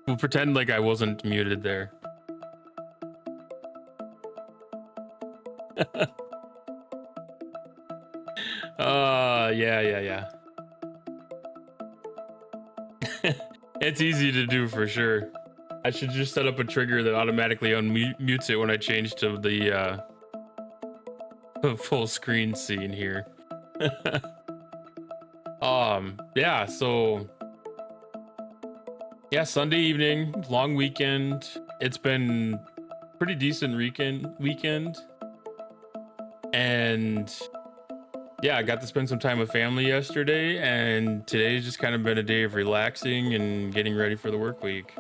We'll pretend like I wasn't muted there. Yeah. It's easy to do for sure. I should just set up a trigger that automatically unmutes it when I change to the full screen scene here. Yeah, so yeah, Sunday evening, long weekend. It's been pretty decent weekend. And yeah, I got to spend some time with family yesterday, and today's just kind of been a day of relaxing and getting ready for the work week.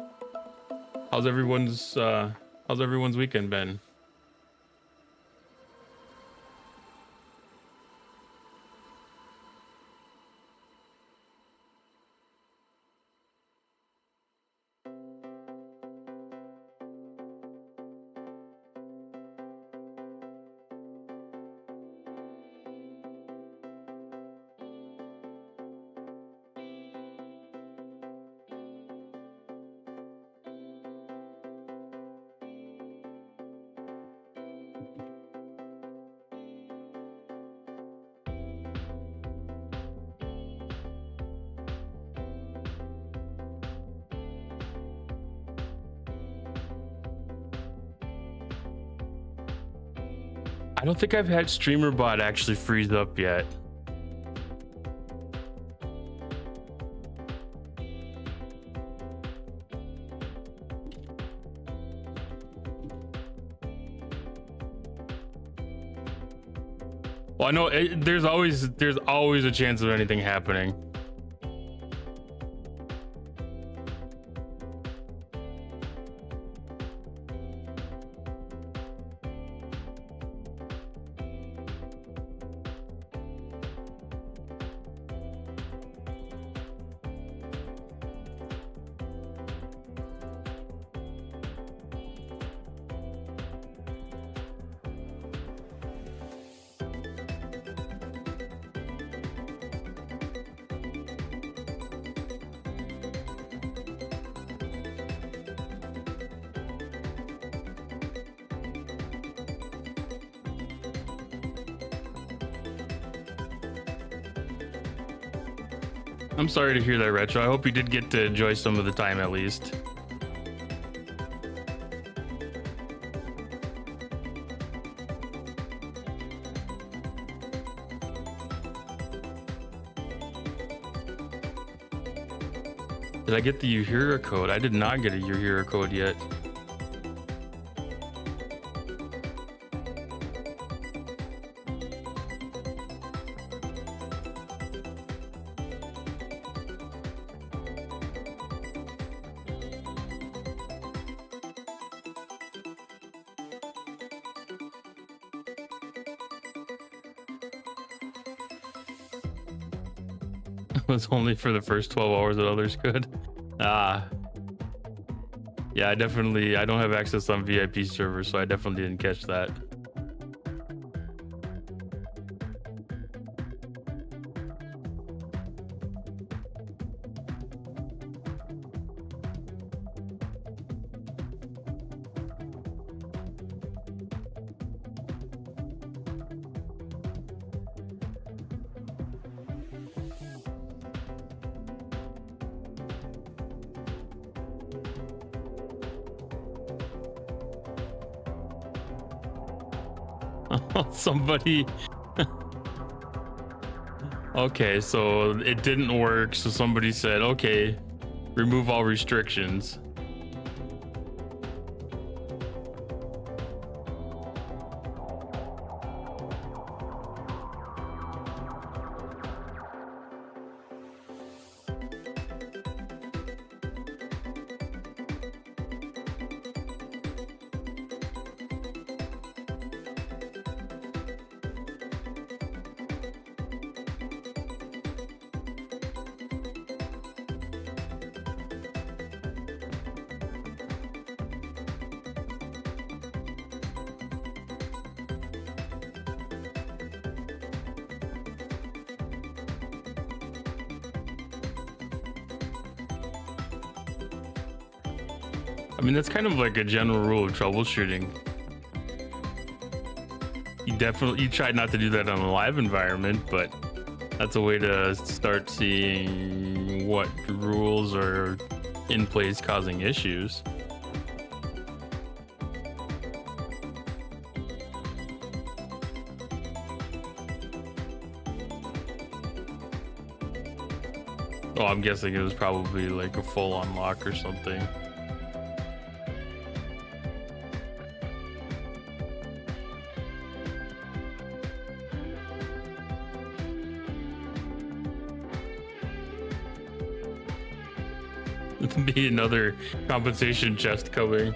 How's everyone's weekend been? I don't think I've had StreamerBot actually freeze up yet. Well, I know there's always a chance of anything happening. I'm sorry to hear that, Retro. I hope you did get to enjoy some of the time at least. Did I get the Uhura code? I did not get a Uhura code yet. Was only for the first 12 hours that others could. Yeah, I don't have access on VIP servers, so I definitely didn't catch that. Somebody okay, so it didn't work, so somebody said, okay, remove all restrictions. I mean, that's kind of like a general rule of troubleshooting. You try not to do that on a live environment, but that's a way to start seeing what rules are in place causing issues. Oh, I'm guessing it was probably like a full unlock or something. Be another compensation chest coming.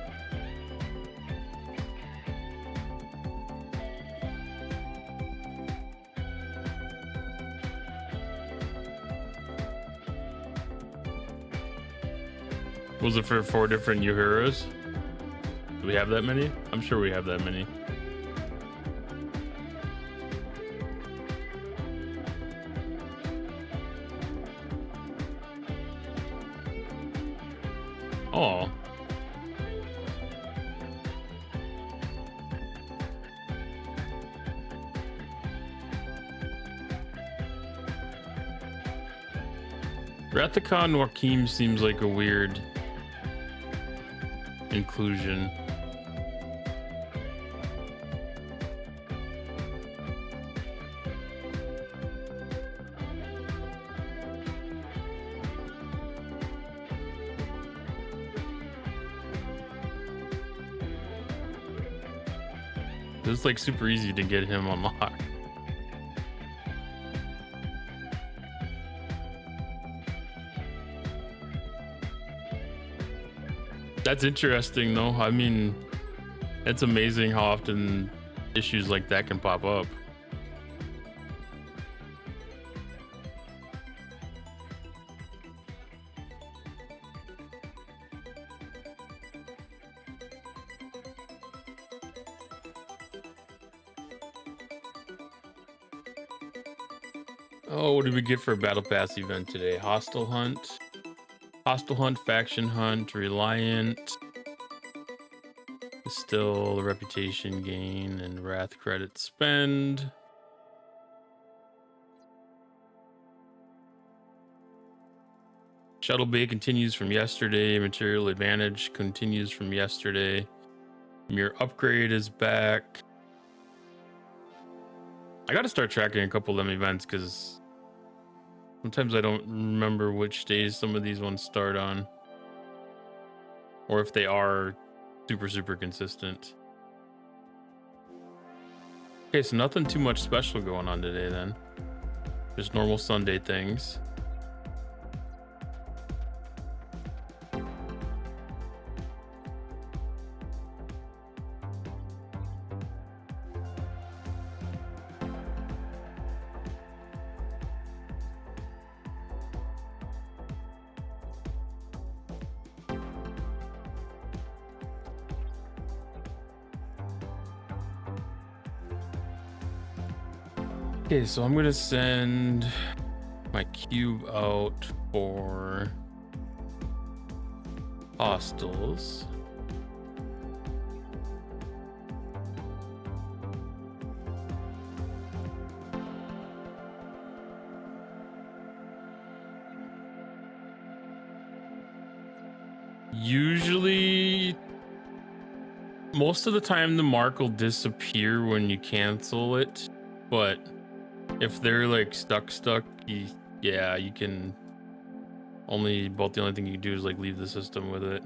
Was it for 4 different Uhuras? Do we have that many? I'm sure we have that many. Oh. Rathacon Joachim seems like a weird inclusion. It's like super easy to get him unlocked. That's interesting though. I mean, it's amazing how often issues like that can pop up. Oh, what did we get for a battle pass event today? Hostile hunt, faction hunt, reliant, still reputation gain, and wrath credit spend. Shuttle bay continues from yesterday. Material advantage continues from yesterday. Mirror upgrade is back. I gotta start tracking a couple of them events because sometimes I don't remember which days some of these ones start on, or if they are super consistent. Okay, so nothing too much special going on today then. Just normal Sunday things. Okay, so I'm gonna send my cube out for hostiles. Usually, most of the time the mark will disappear when you cancel it, but if they're like stuck, yeah, you can the only thing you can do is like leave the system with it.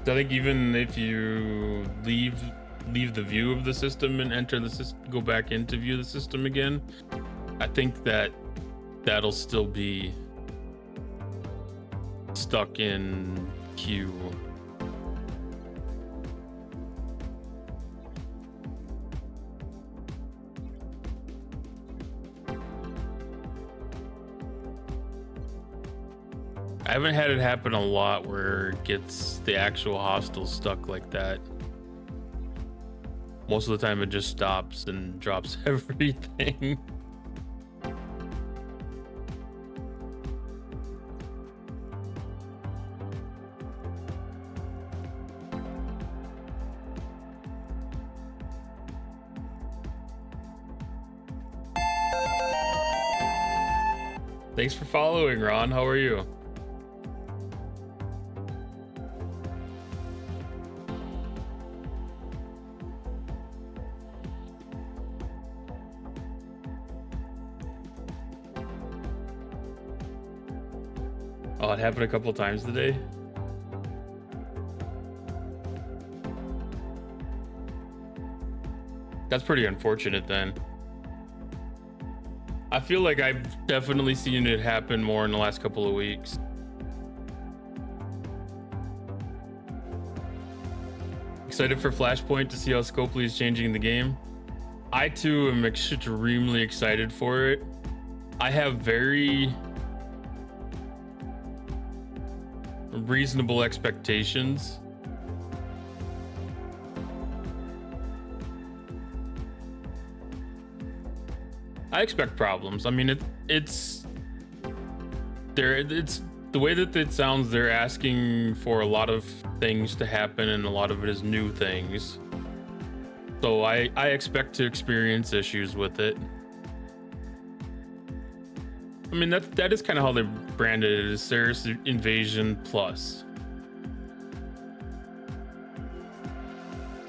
I think even if you leave the view of the system and enter the system, go back into view the system again, I think that'll still be stuck in queue. I haven't had it happen a lot where it gets the actual hostile stuck like that. Most of the time it just stops and drops everything. Thanks for following, Ron. How are you? Oh, it happened a couple times today. That's pretty unfortunate then. I feel like I've definitely seen it happen more in the last couple of weeks. Excited for Flashpoint to see how Scopely is changing the game. I too am extremely excited for it. I have very reasonable expectations. I expect problems. I mean, it's the way that it sounds. They're asking for a lot of things to happen, and a lot of it is new things. So I expect to experience issues with it. I mean, that is kind of how they branded it, as Ceres Invasion Plus.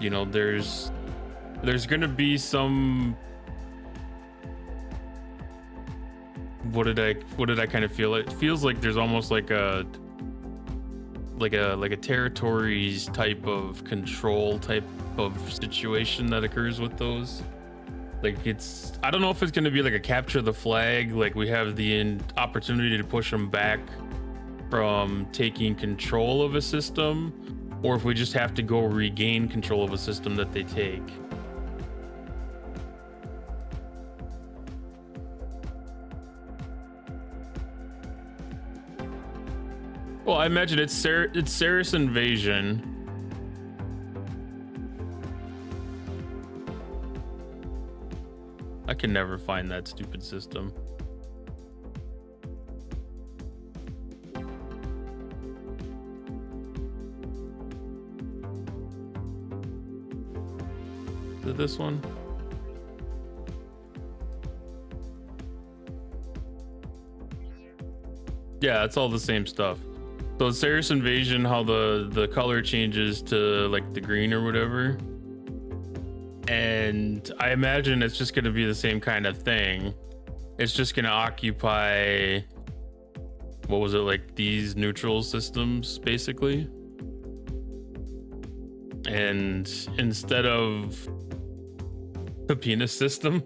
You know, there's gonna be some. What did I kind of feel? It feels like there's almost like a territories type of control type of situation that occurs with those. Like, I don't know if it's going to be like a capture the flag, like we have the opportunity to push them back from taking control of a system, or if we just have to go regain control of a system that they take. Well, I imagine it's Ceres Invasion. I can never find that stupid system. Is it this one? Yeah, it's all the same stuff. So Ceres Invasion, how the color changes to like the green or whatever. And I imagine it's just going to be the same kind of thing. It's just going to occupy, what was it, like these neutral systems basically. And instead of the penis system,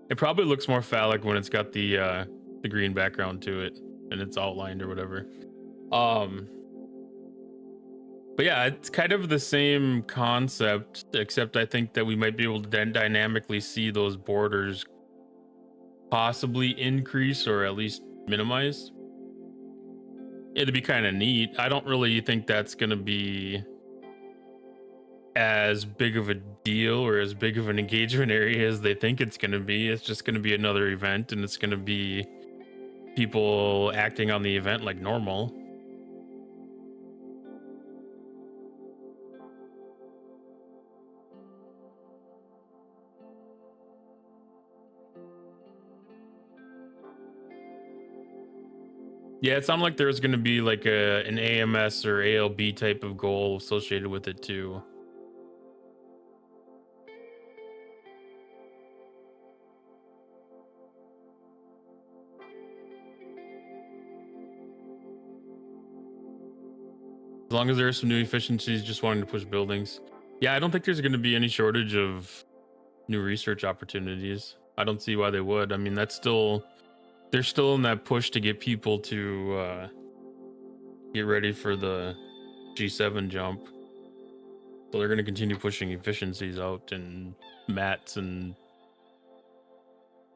it probably looks more phallic when it's got the green background to it and it's outlined or whatever. But yeah, it's kind of the same concept, except I think that we might be able to then dynamically see those borders possibly increase or at least minimize. It'd be kind of neat. I don't really think that's going to be as big of a deal or as big of an engagement area as they think it's going to be. It's just going to be another event, and it's going to be people acting on the event like normal. Yeah, it sounded like there's going to be like an AMS or ALB type of goal associated with it too. As long as there are some new efficiencies, just wanting to push buildings. Yeah, I don't think there's going to be any shortage of new research opportunities. I don't see why they would. I mean, they're still in that push to get people to get ready for the G7 jump. So they're going to continue pushing efficiencies out and mats and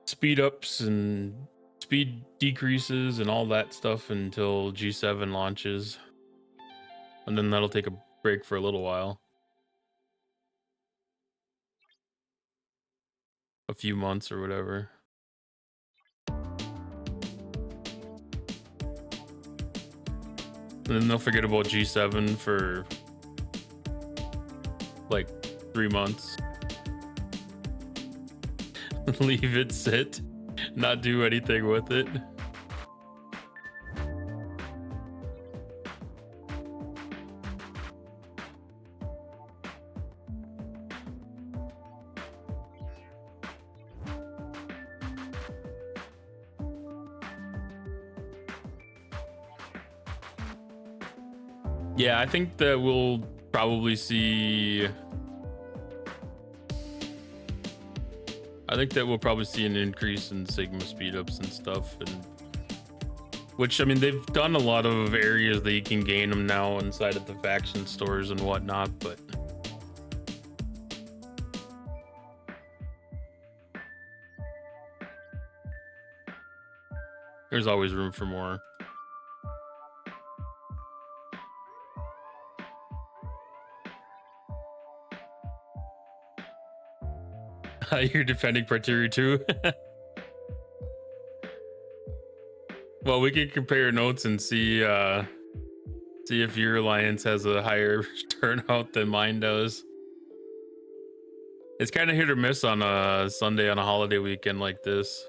speed ups and speed decreases and all that stuff until G7 launches. And then that'll take a break for a little while. A few months or whatever. And then they'll forget about G7 for like 3 months. leave it sit, not do anything with it. Yeah, I think that we'll probably see. I think that we'll probably see an increase in Sigma speedups and stuff, and which, I mean, they've done a lot of areas that you can gain them now inside of the faction stores and whatnot, but there's always room for more. You're defending Parteria too? Well, we can compare notes and see if your alliance has a higher turnout than mine does. It's kind of hit or miss on a Sunday on a holiday weekend like this.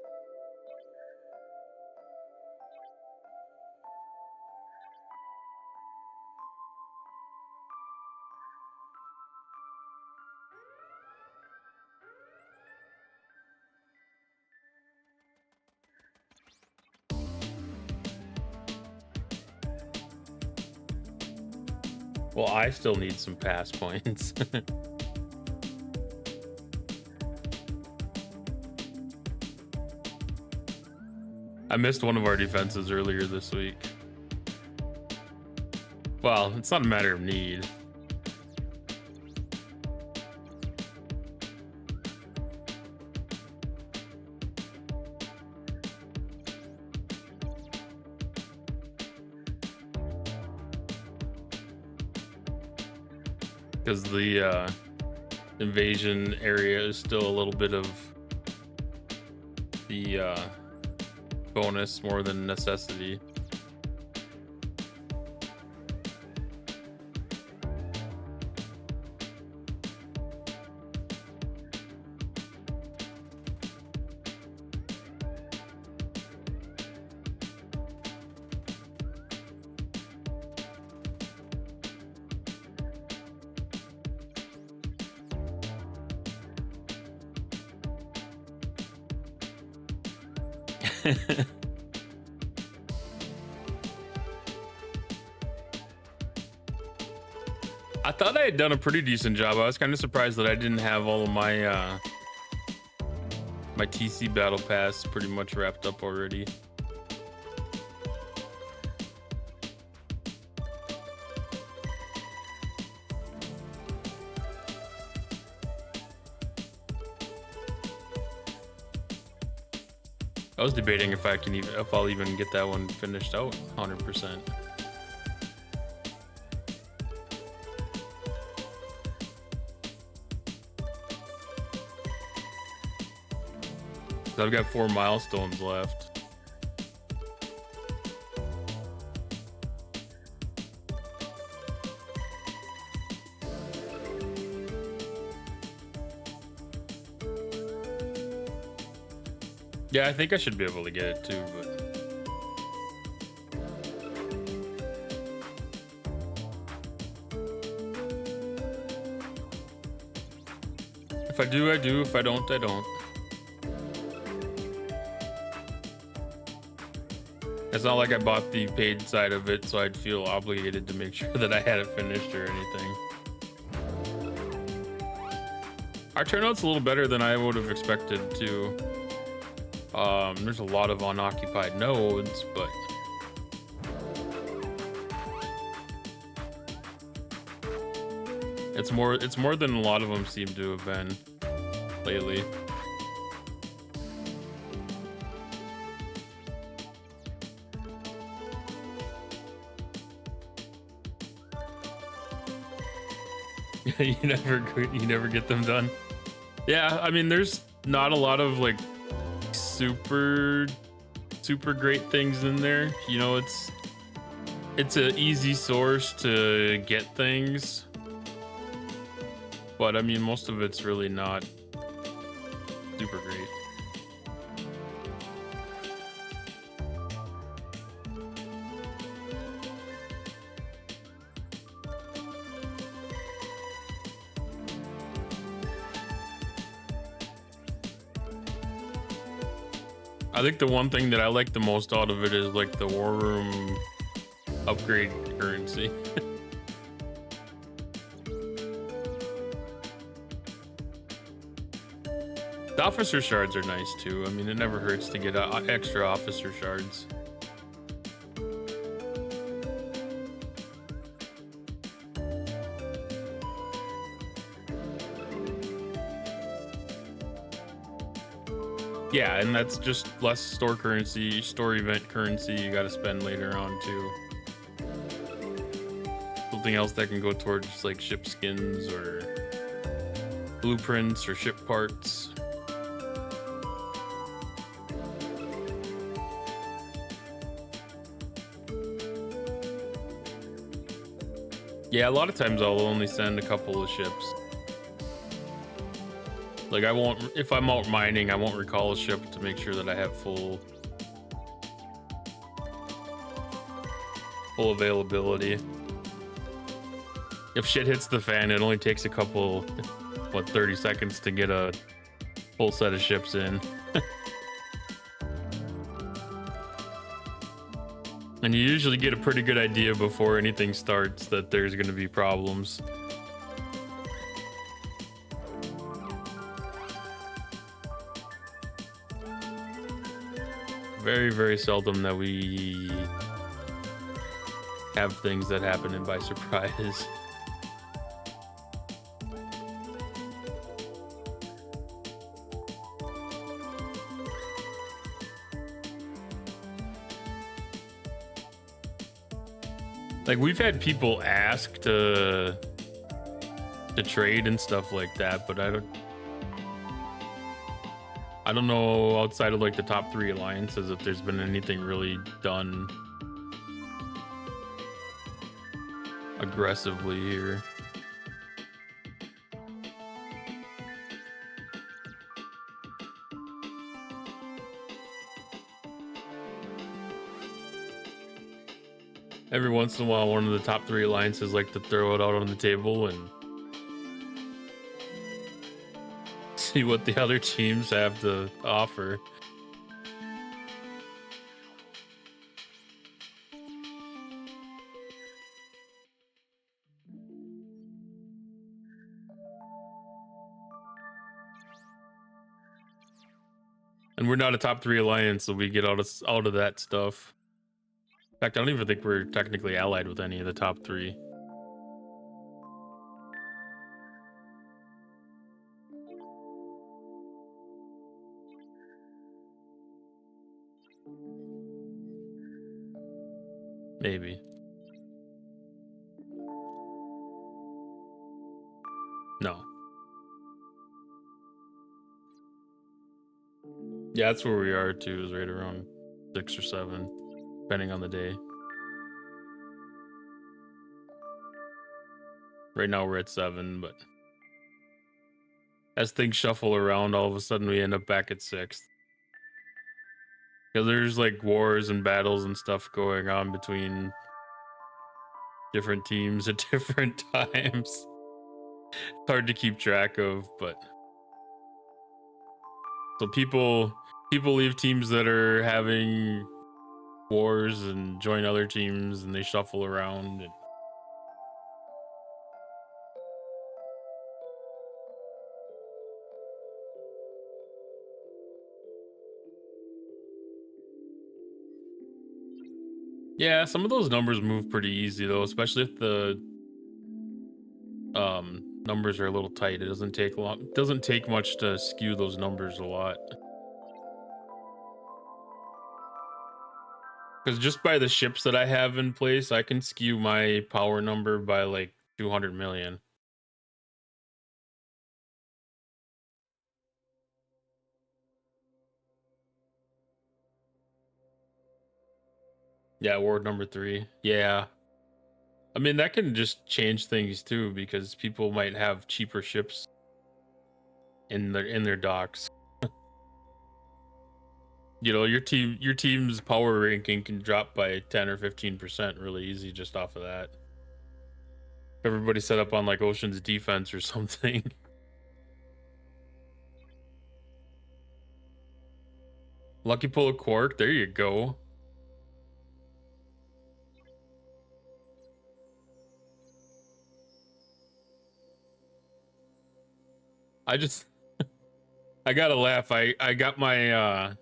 Well, I still need some pass points. I missed one of our defenses earlier this week. Well, it's not a matter of need. Because the invasion area is still a little bit of the bonus more than necessity. I thought I had done a pretty decent job. I was kind of surprised that I didn't have all of my my TC battle pass pretty much wrapped up already. I was debating if I'll even get that one finished out 100%. I've got 4 milestones left. Yeah, I think I should be able to get it too, but if I do, I do. If I don't, I don't. It's not like I bought the paid side of it, so I'd feel obligated to make sure that I had it finished or anything. Our turnout's a little better than I would have expected too. There's a lot of unoccupied nodes, but it's more than a lot of them seem to have been lately. you never get them done. Yeah, I mean, there's not a lot of like super great things in there. You know, it's an easy source to get things, but I mean, most of it's really not super great. I think the one thing that I like the most out of it is like the war room upgrade currency. The officer shards are nice too. I mean, it never hurts to get extra officer shards. Yeah, and that's just less store currency, store event currency you gotta spend later on too. Something else that can go towards like ship skins or blueprints or ship parts. Yeah, a lot of times I'll only send a couple of ships. Like I won't, if I'm out mining, I won't recall a ship to make sure that I have full availability. If shit hits the fan, it only takes a couple, 30 seconds to get a full set of ships in. And you usually get a pretty good idea before anything starts that there's going to be problems. Very, very seldom that we have things that happen in by surprise. Like we've had people ask to trade and stuff like that, but I don't know outside of like the top 3 alliances if there's been anything really done aggressively here. Every once in a while, one of the top 3 alliances like to throw it out on the table and see what the other teams have to offer. And we're not a top 3 alliance, so we get out of that stuff. In fact, I don't even think we're technically allied with any of the top 3. Maybe. No. Yeah, that's where we are too, is right around 6 or 7, depending on the day. Right now we're at 7, but as things shuffle around, all of a sudden we end up back at 6th. Because there's like wars and battles and stuff going on between different teams at different times. It's hard to keep track of, but so people leave teams that are having wars and join other teams, and they shuffle around. And yeah, some of those numbers move pretty easy though, especially if the numbers are a little tight. It doesn't take long. It doesn't take much to skew those numbers a lot. Because just by the ships that I have in place, I can skew my power number by like 200 million. Yeah, ward number 3. Yeah. I mean, that can just change things too, because people might have cheaper ships in their docks. You know, your team's power ranking can drop by 10 or 15% really easy just off of that. Everybody set up on like Ocean's Defense or something. Lucky pull a quark. There you go. I gotta laugh. I got my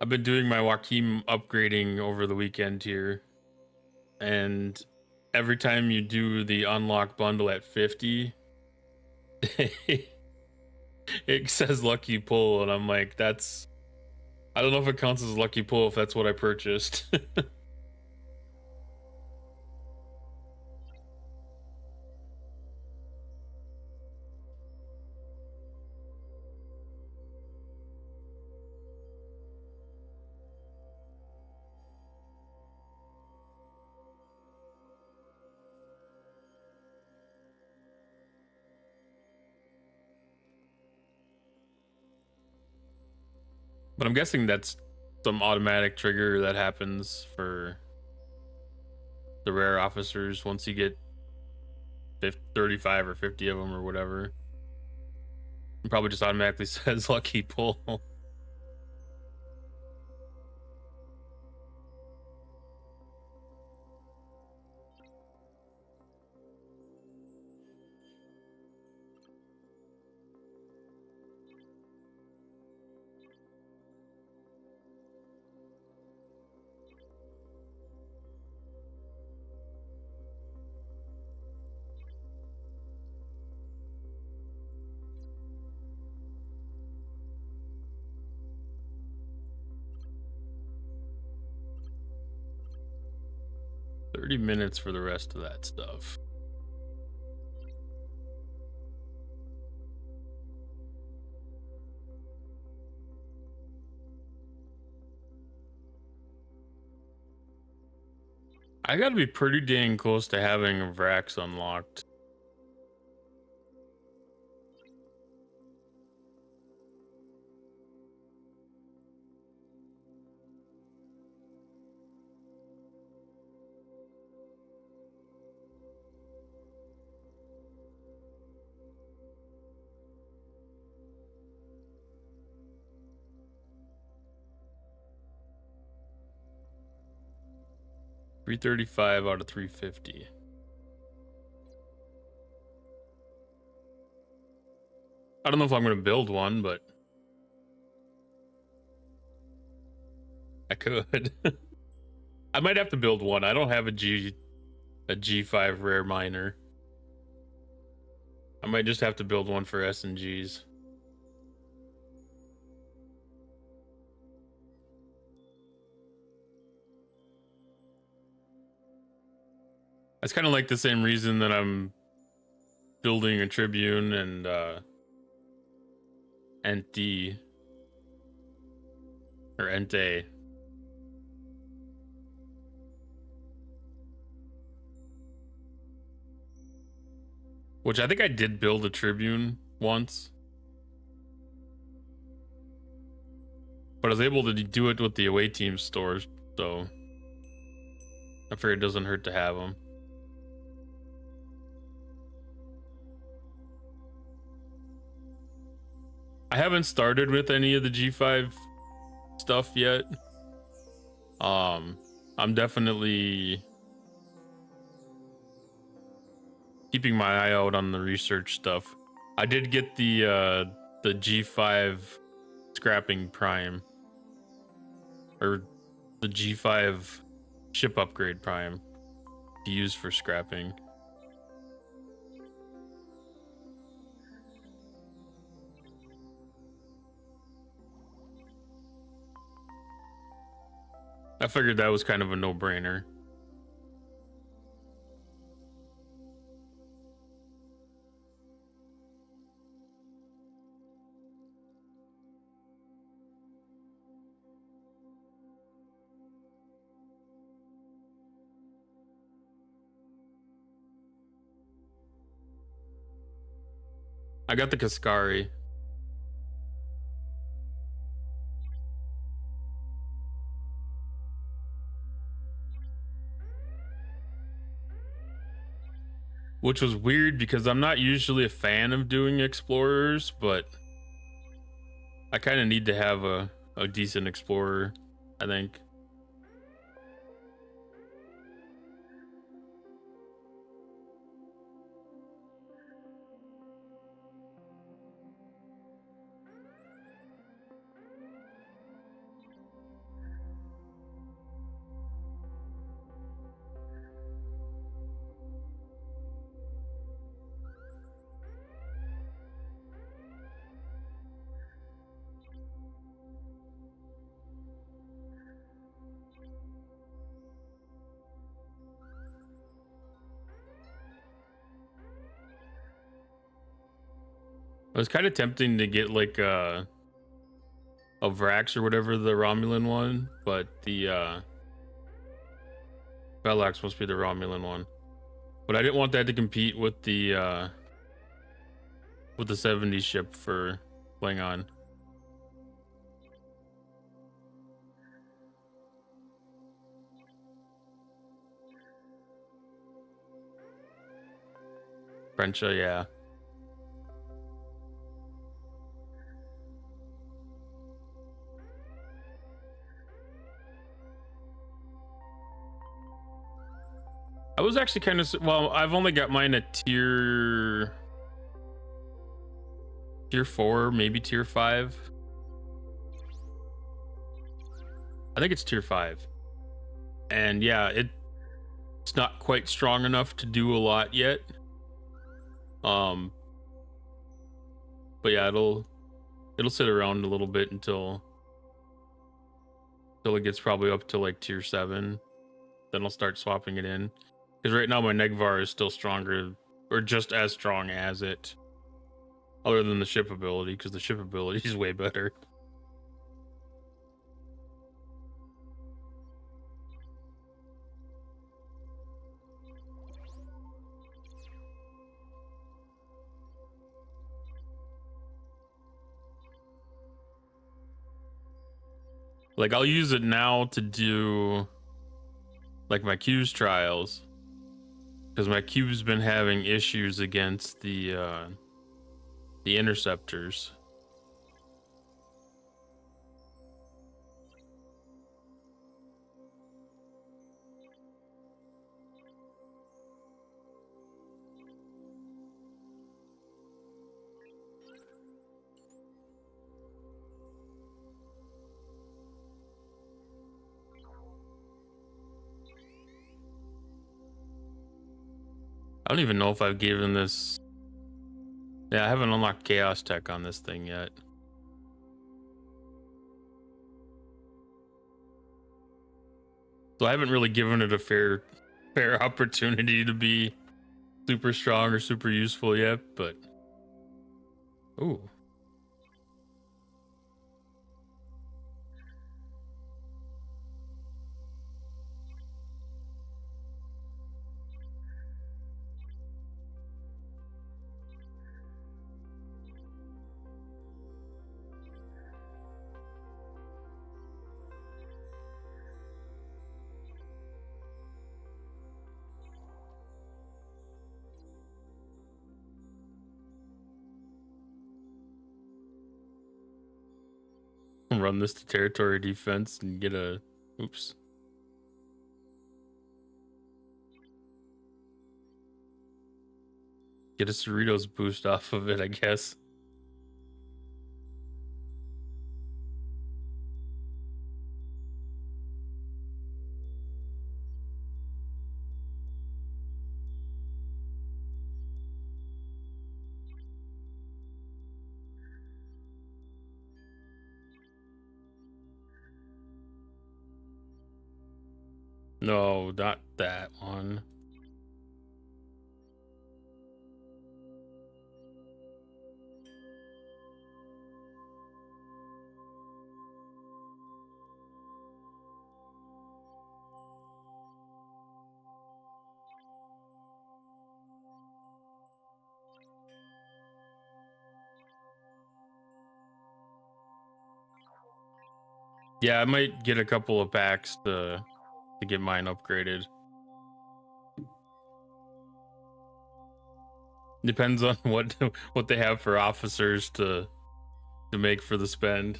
I've been doing my Joaquin upgrading over the weekend here, and every time you do the unlock bundle at 50, it says lucky pull, and I'm like, I don't know if it counts as lucky pull if that's what I purchased. 'But I'm guessing that's some automatic trigger that happens for the rare officers once you get 35 or 50 of them or whatever. It probably just automatically says lucky pull. 30 minutes for the rest of that stuff. I gotta be pretty dang close to having Vrax unlocked. $335 out of $350. I don't know if I'm gonna build one, but I could. I might have to build one. I don't have a G5 rare miner. I might just have to build one for S&Gs. That's kind of like the same reason that I'm building a Tribune and Ent-D or Ent-A. Which I think I did build a Tribune once, but I was able to do it with the away team stores, so I figure it doesn't hurt to have them. I haven't started with any of the G5 stuff yet. I'm definitely keeping my eye out on the research stuff. I did get the G5 scrapping prime, or the G5 ship upgrade prime to use for scrapping. I figured that was kind of a no-brainer. I got the Kaskari. Which was weird because I'm not usually a fan of doing explorers, but I kind of need to have a decent explorer, I think. It was kind of tempting to get like a Vrax or whatever, the Romulan one, but the Velox must be the Romulan one. But I didn't want that to compete with the 70 ship for Klingon. Frencha, yeah. I was actually kind of, well, I've only got mine at tier 4, maybe tier 5. I think it's tier 5. And yeah, it's not quite strong enough to do a lot yet. But yeah, it'll sit around a little bit until it gets probably up to like tier 7. Then I'll start swapping it in. Because right now my Negvar is still stronger, or just as strong as it. Other than the ship ability, because the ship ability is way better. Like, I'll use it now to do like my Q's trials, because my cube's been having issues against the interceptors. I don't even know if I've given this. Yeah, I haven't unlocked Chaos Tech on this thing yet. So I haven't really given it a fair opportunity to be super strong or super useful yet, but ooh. Run this to territory defense and get a oops. Get a Cerritos boost off of it, I guess. No, not that one. Yeah, I might get a couple of packs to get mine upgraded. Depends on what they have for officers to to make for the spend.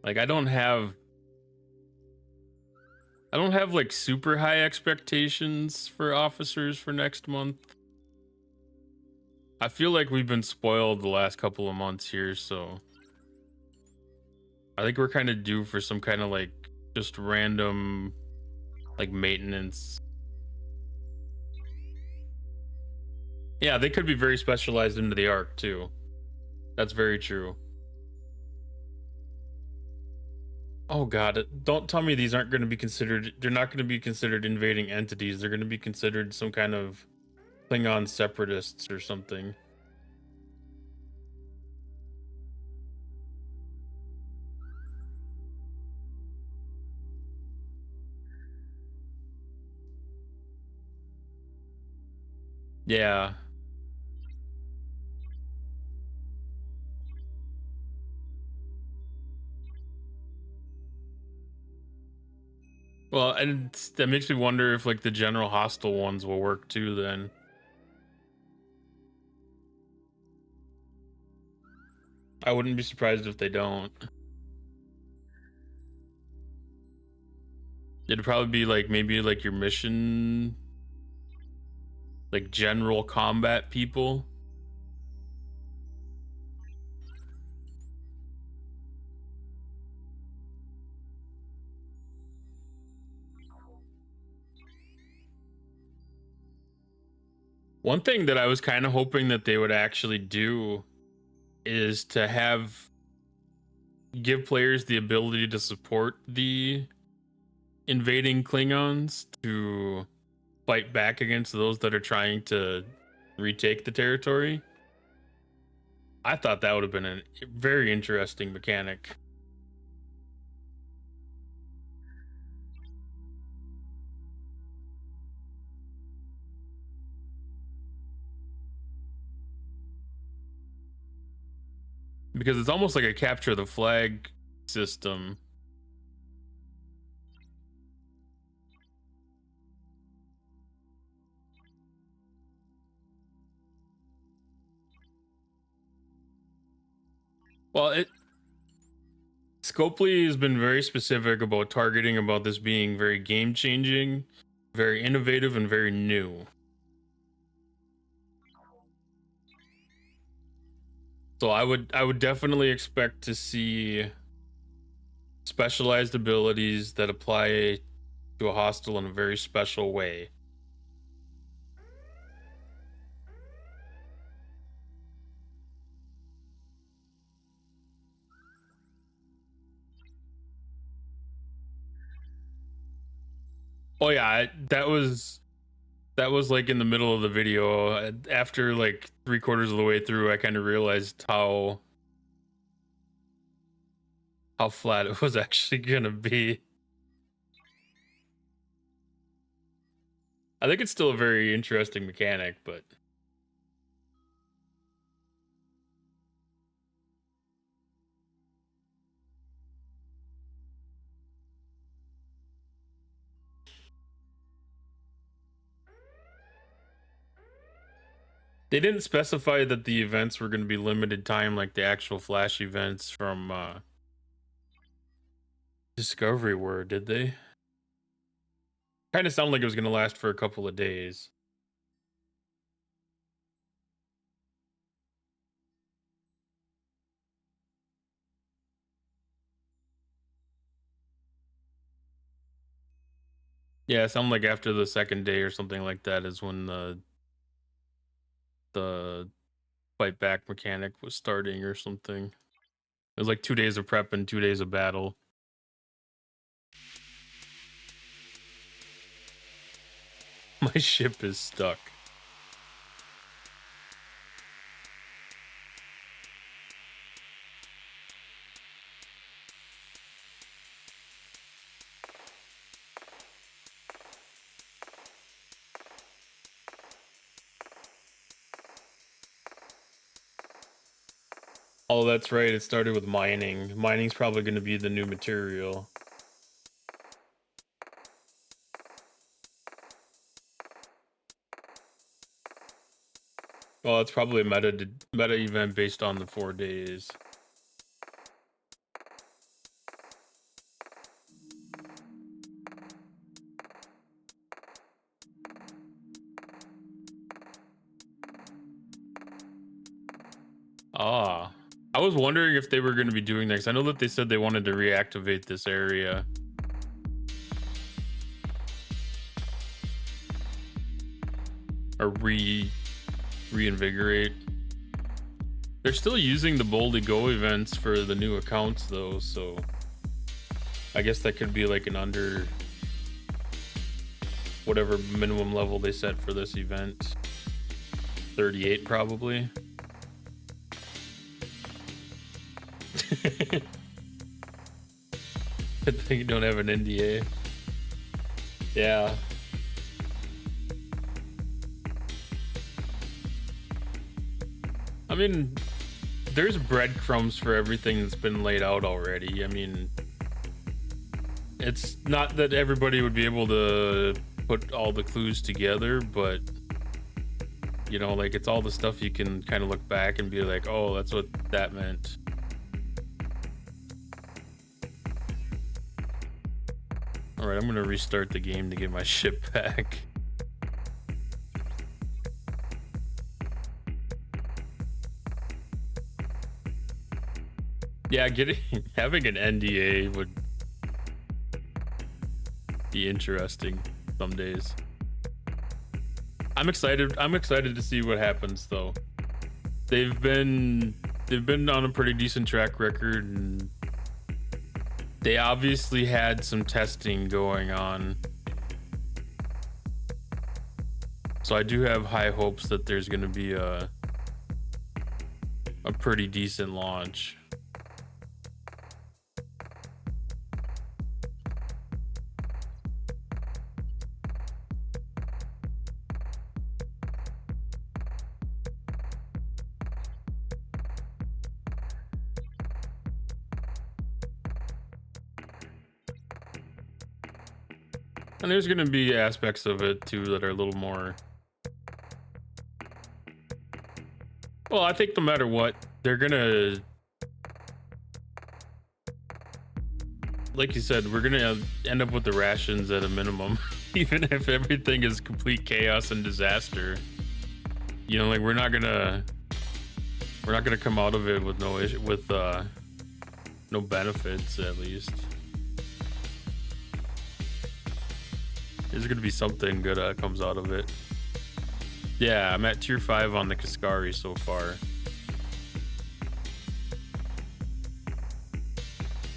Like I don't have like super high expectations for officers for next month. I feel like we've been spoiled the last couple of months here, so I think we're kind of due for some kind of like just random like maintenance. Yeah, they could be very specialized into the arc too. That's very true. Oh god, don't tell me these aren't going to be considered, they're not going to be considered invading entities. They're going to be considered some kind of Klingon separatists or something. Yeah. Well, and that makes me wonder if like the general hostile ones will work too then. I wouldn't be surprised if they don't. It'd probably be like maybe like your mission, like general combat people. One thing that I was kind of hoping that they would actually do is to give players the ability to support the invading Klingons to fight back against those that are trying to retake the territory. I thought that would have been a very interesting mechanic. Because it's almost like a capture the flag system. Well, Scopely has been very specific about targeting about this being very game changing, very innovative, and very new. So I would definitely expect to see specialized abilities that apply to a hostile in a very special way. Oh yeah, that was like in the middle of the video. After like 3/4 of the way through, I kind of realized how flat it was actually gonna be. I think it's still a very interesting mechanic, but they didn't specify that the events were going to be limited time like the actual Flash events from Discovery were, did they? Kind of sounded like it was going to last for a couple of days. Yeah, it sounded like after the second day or something like that is when the fight back mechanic was starting or something. It was like 2 days of prep and 2 days of battle. My ship is stuck. Oh, that's right. It started with mining. Mining's probably going to be the new material. Well, it's probably a meta event based on the 4 days. Ah, I was wondering if they were going to be doing that, 'cause I know that they said they wanted to reactivate this area. Or reinvigorate. They're still using the Boldly Go events for the new accounts though, so I guess that could be like an under whatever minimum level they set for this event. 38 probably. Good thing you don't have an NDA. Yeah. I mean, there's breadcrumbs for everything that's been laid out already. I mean, it's not that everybody would be able to put all the clues together, but you know, like it's all the stuff you can kind of look back and be like, oh, that's what that meant. All right, I'm gonna restart the game to get my ship back. Yeah, having an NDA would be interesting some days. I'm excited to see what happens though. They've been on a pretty decent track record, and they obviously had some testing going on. So I do have high hopes that there's going to be a pretty decent launch. And there's going to be aspects of it too that are a little more. Well, I think no matter what, they're going to, like you said, we're going to end up with the rations at a minimum, even if everything is complete chaos and disaster. You know, like we're not going to come out of it with no issue, with no benefits at least. There's gonna be something good comes out of it. Yeah, I'm at tier 5 on the Kaskari so far.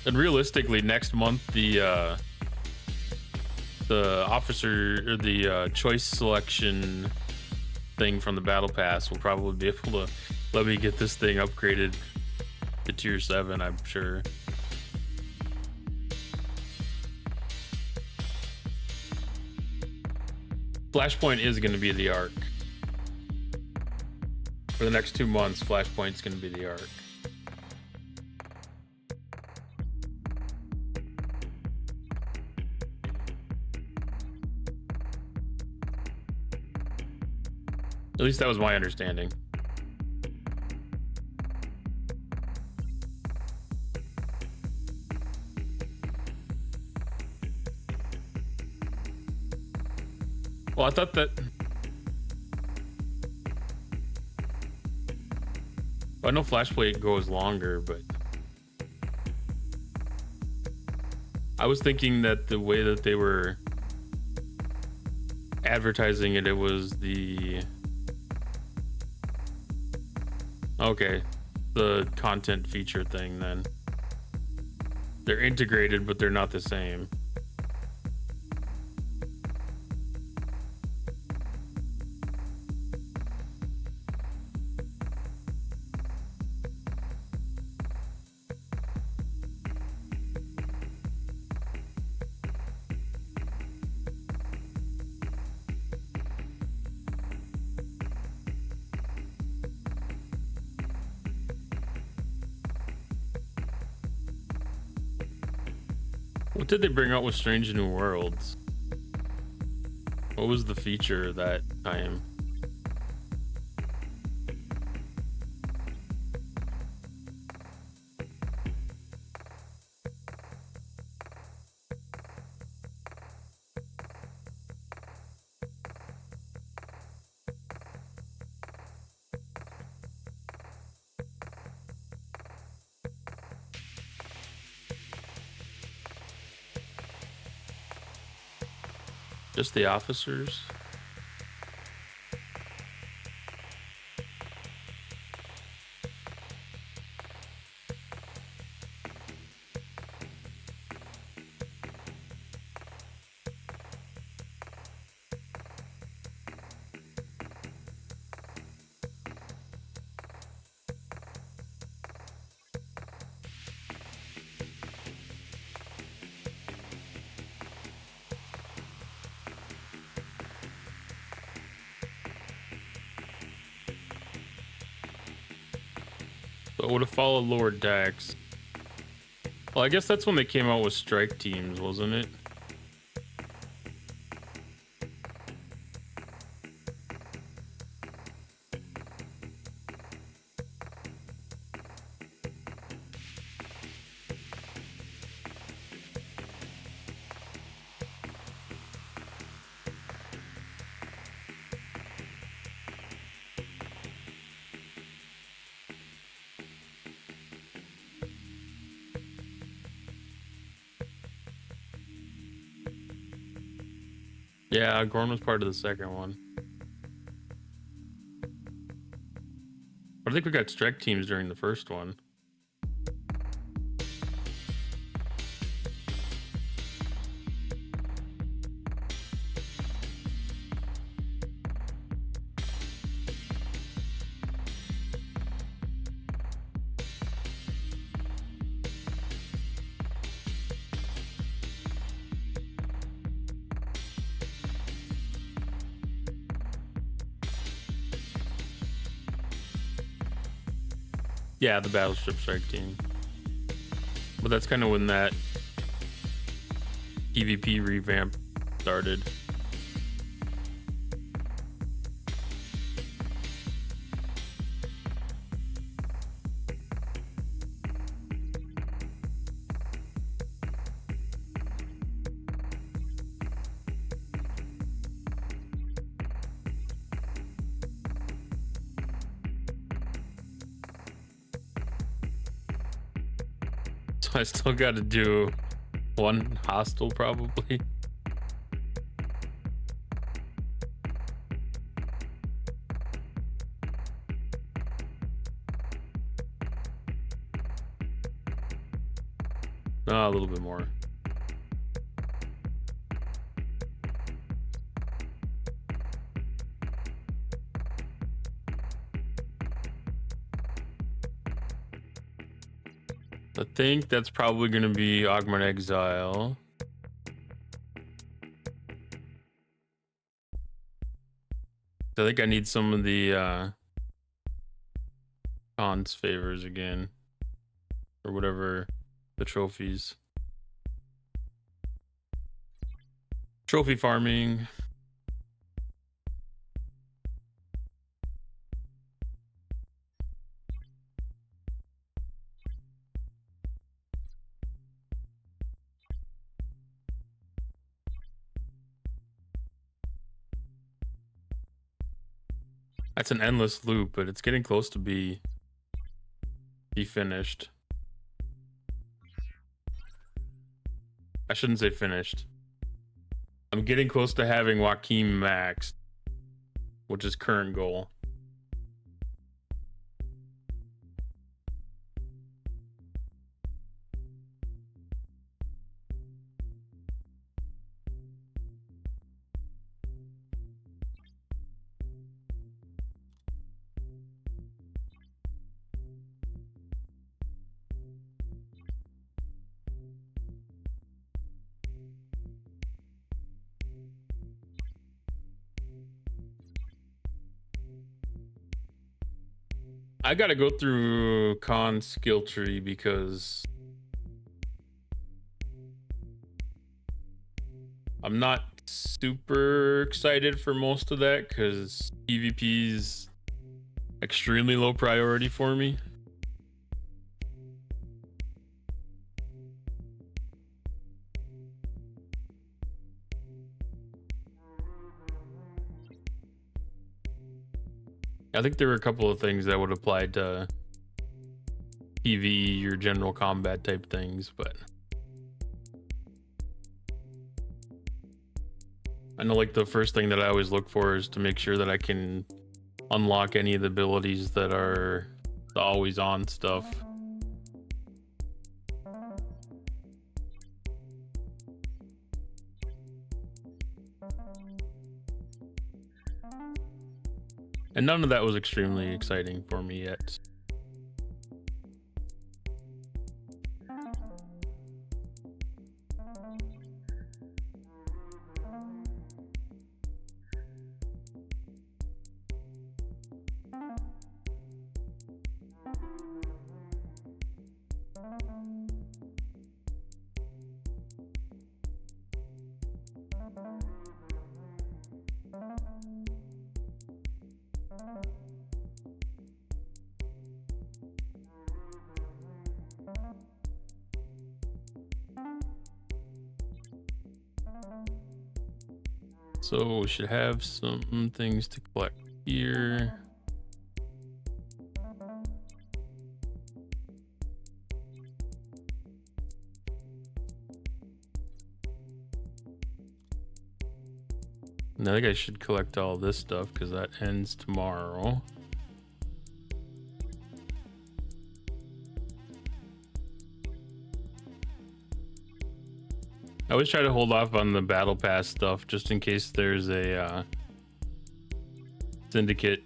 And realistically, next month the officer or the choice selection thing from the battle pass will probably be able to let me get this thing upgraded to tier 7, I'm sure. Flashpoint is going to be the arc. For the next 2 months, Flashpoint's going to be the arc. At least that was my understanding. Well, I thought that... I know Flashpoint goes longer, but... I was thinking that the way that they were advertising it, it was the... Okay, the content feature thing then. They're integrated, but they're not the same. What did they bring out with Strange New Worlds? What was the feature that time? Just the officers? So it would have followed lower decks. Well, I guess that's when they came out with strike teams, wasn't it? Yeah, Gorn was part of the second one. But I think we got strike teams during the first one. Yeah, the battleship strike team. But that's kind of when that PvP revamp started. So I still got to do one hostile probably. A little bit more. I think that's probably going to be Augment Exile. I think I need some of the Khan's favors again. Or whatever the trophies. Trophy farming. That's an endless loop, but it's getting close to be finished. I shouldn't say finished. I'm getting close to having Joaquin maxed, which is current goal. I gotta go through Khan's skill tree because I'm not super excited for most of that because PvP is extremely low priority for me. I think there were a couple of things that would apply to PvE or general combat type things, but I know like the first thing that I always look for is to make sure that I can unlock any of the abilities that are the always on stuff. And none of that was extremely exciting for me yet. So we should have some things to collect here. And I think I should collect all this stuff because that ends tomorrow. I always try to hold off on the battle pass stuff just in case there's a syndicate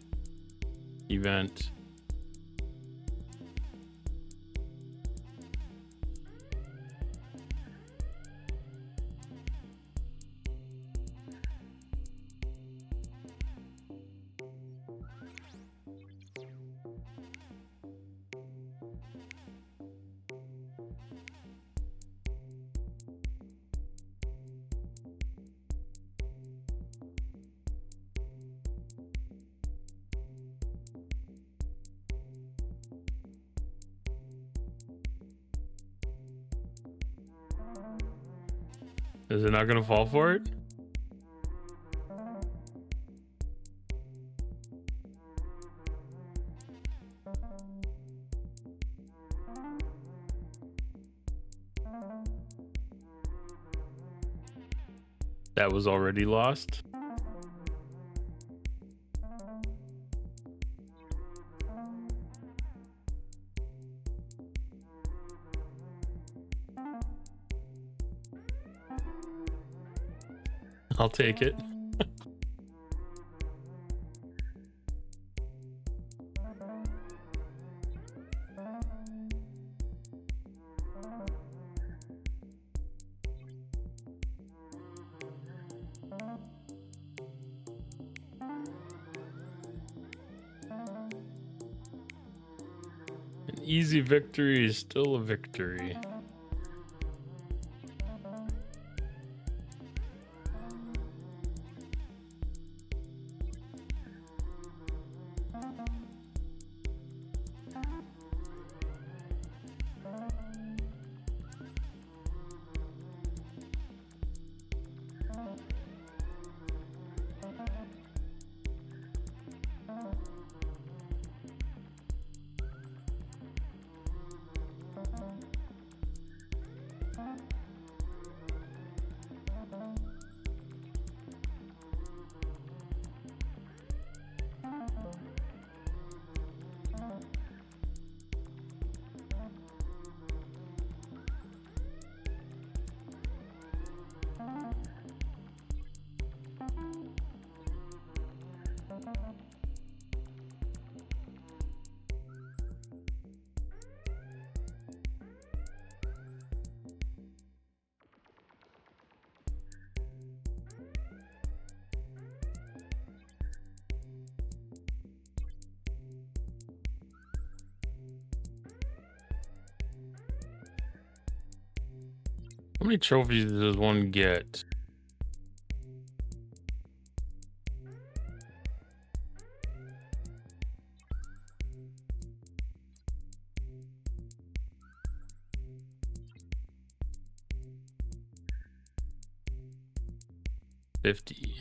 event. Is it not gonna fall for it? That was already lost. I'll take it. An easy victory is still a victory. How many trophies does one get? 50.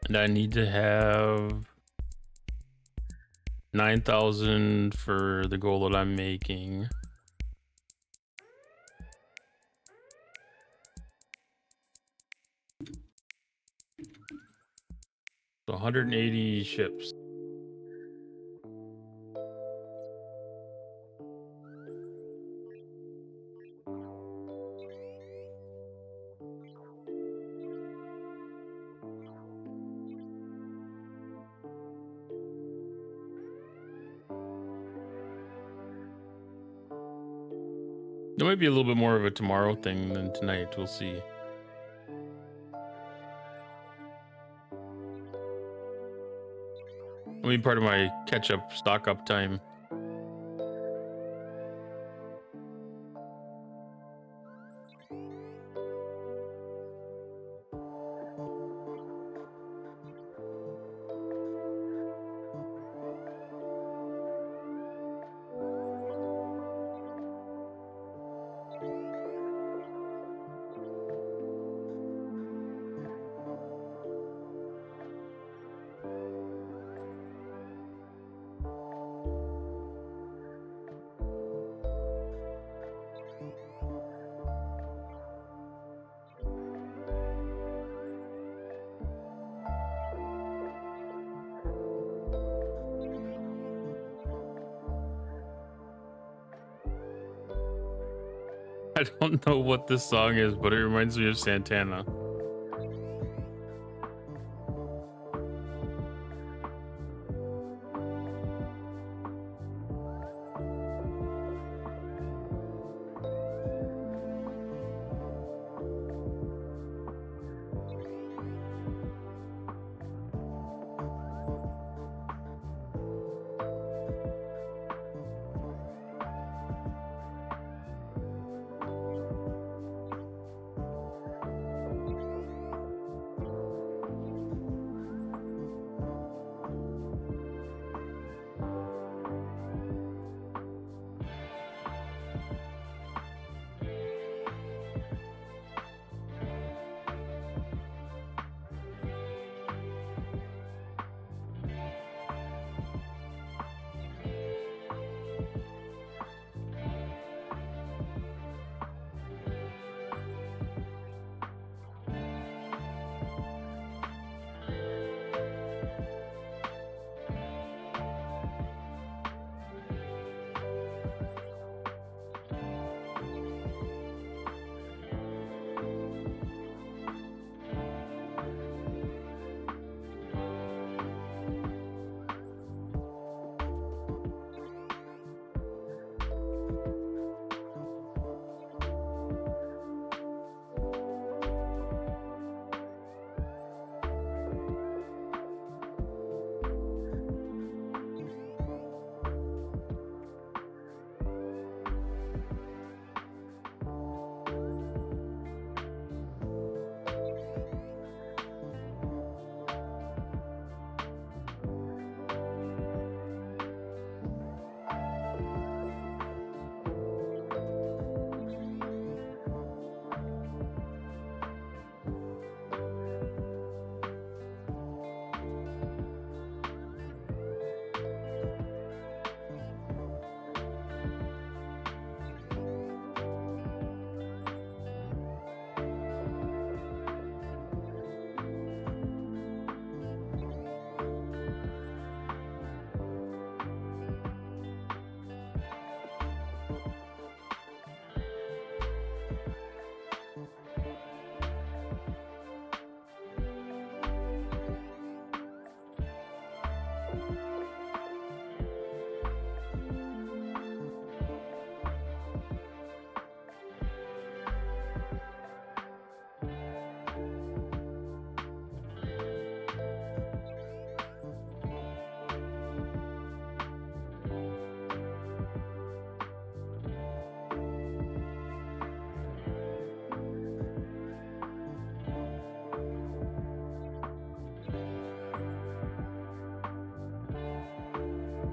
And I need to have 9,000 for the goal that I'm making. So 180 ships. There might be a little bit more of a tomorrow thing than tonight. We'll see. It'll be part of my catch-up, stock-up time. I don't know what this song is, but it reminds me of Santana.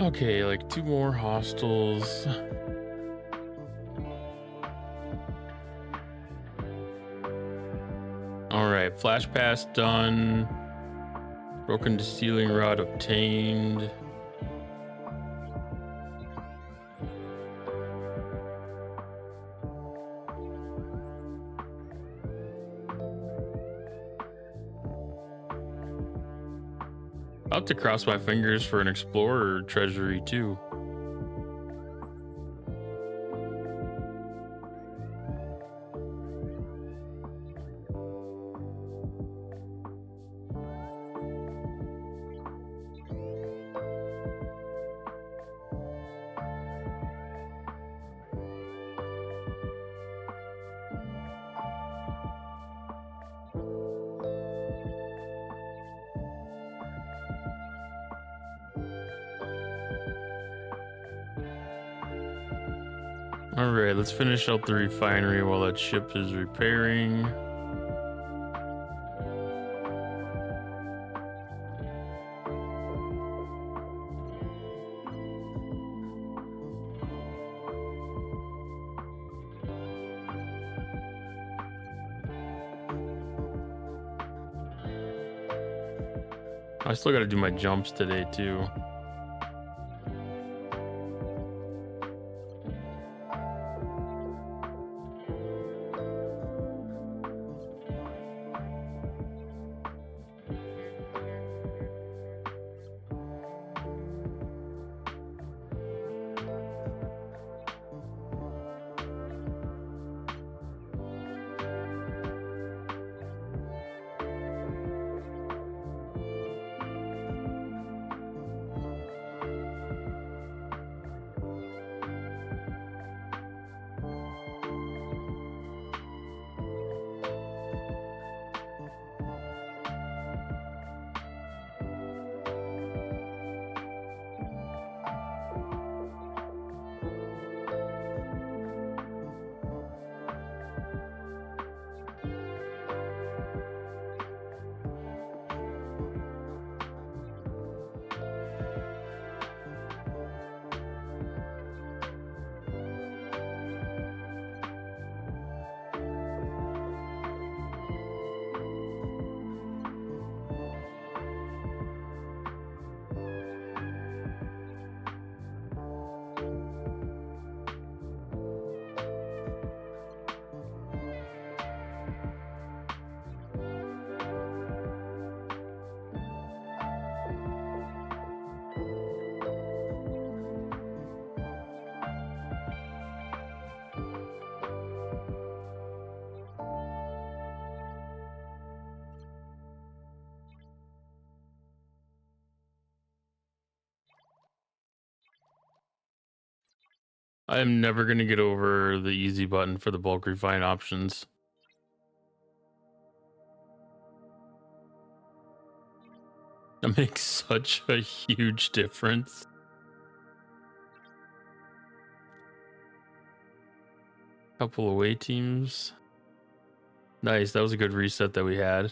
Okay, like 2 more hostiles. All right, flash pass done. Broken sealing rod obtained. I'll have to cross my fingers for an explorer treasury too. All right, let's finish up the refinery while that ship is repairing. I still got to do my jumps today too. I am never going to get over the easy button for the bulk refine options. That makes such a huge difference. Couple away teams. Nice, that was a good reset that we had.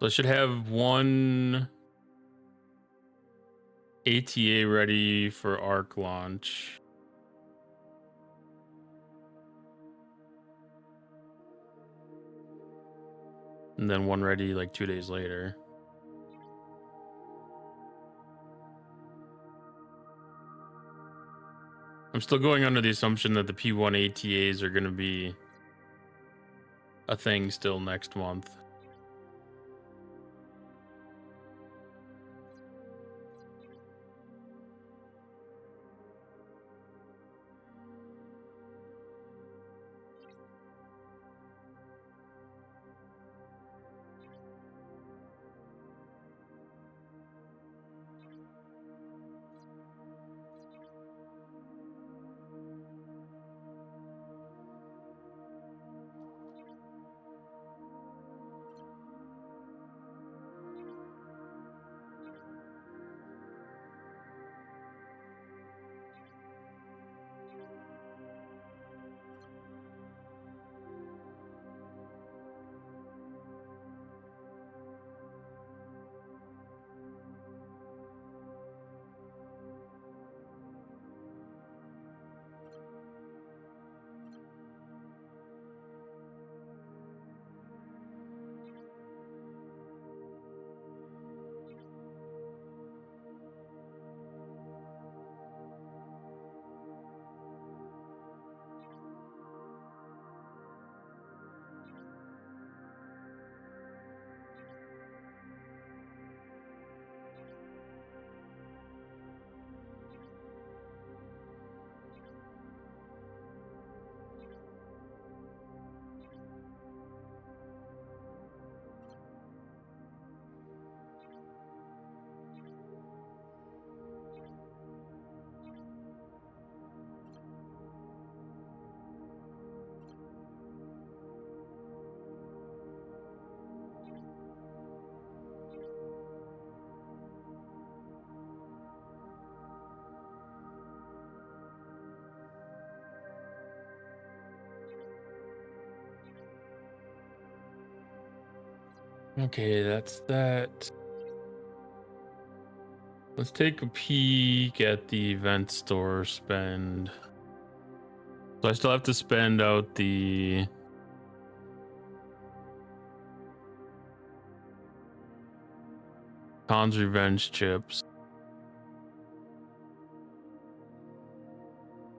So I should have one ATA ready for arc launch. And then one ready like 2 days later. I'm still going under the assumption that the P1 ATAs are going to be a thing still next month. Okay, that's that. Let's take a peek at the event store spend. So I still have to spend out the Khan's Revenge chips.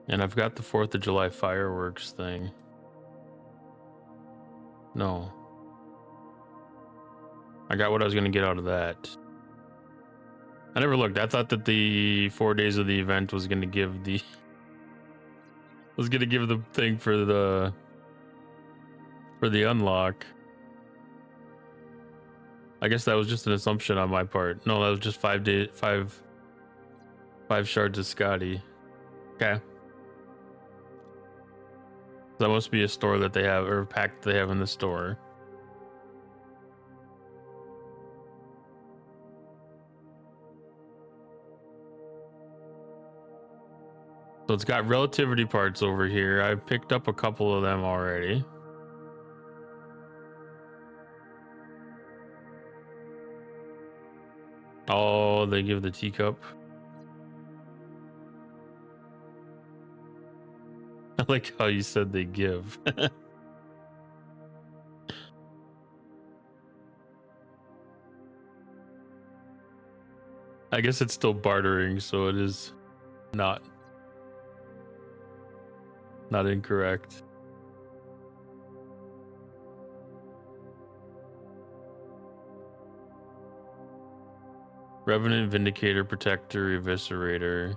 And I've got the 4th of July fireworks thing. No. I got what I was going to get out of that. I never looked. I thought that the 4 days of the event was going to give the thing for the unlock. I guess that was just an assumption on my part. No, that was just 5 shards of Scotty. Okay. That must be a store that they have, or a pack they have in the store. So it's got relativity parts over here. I've picked up a couple of them already. Oh, they give the teacup. I like how you said they give. I guess it's still bartering, so it is not incorrect. Revenant, Vindicator, Protector, Eviscerator.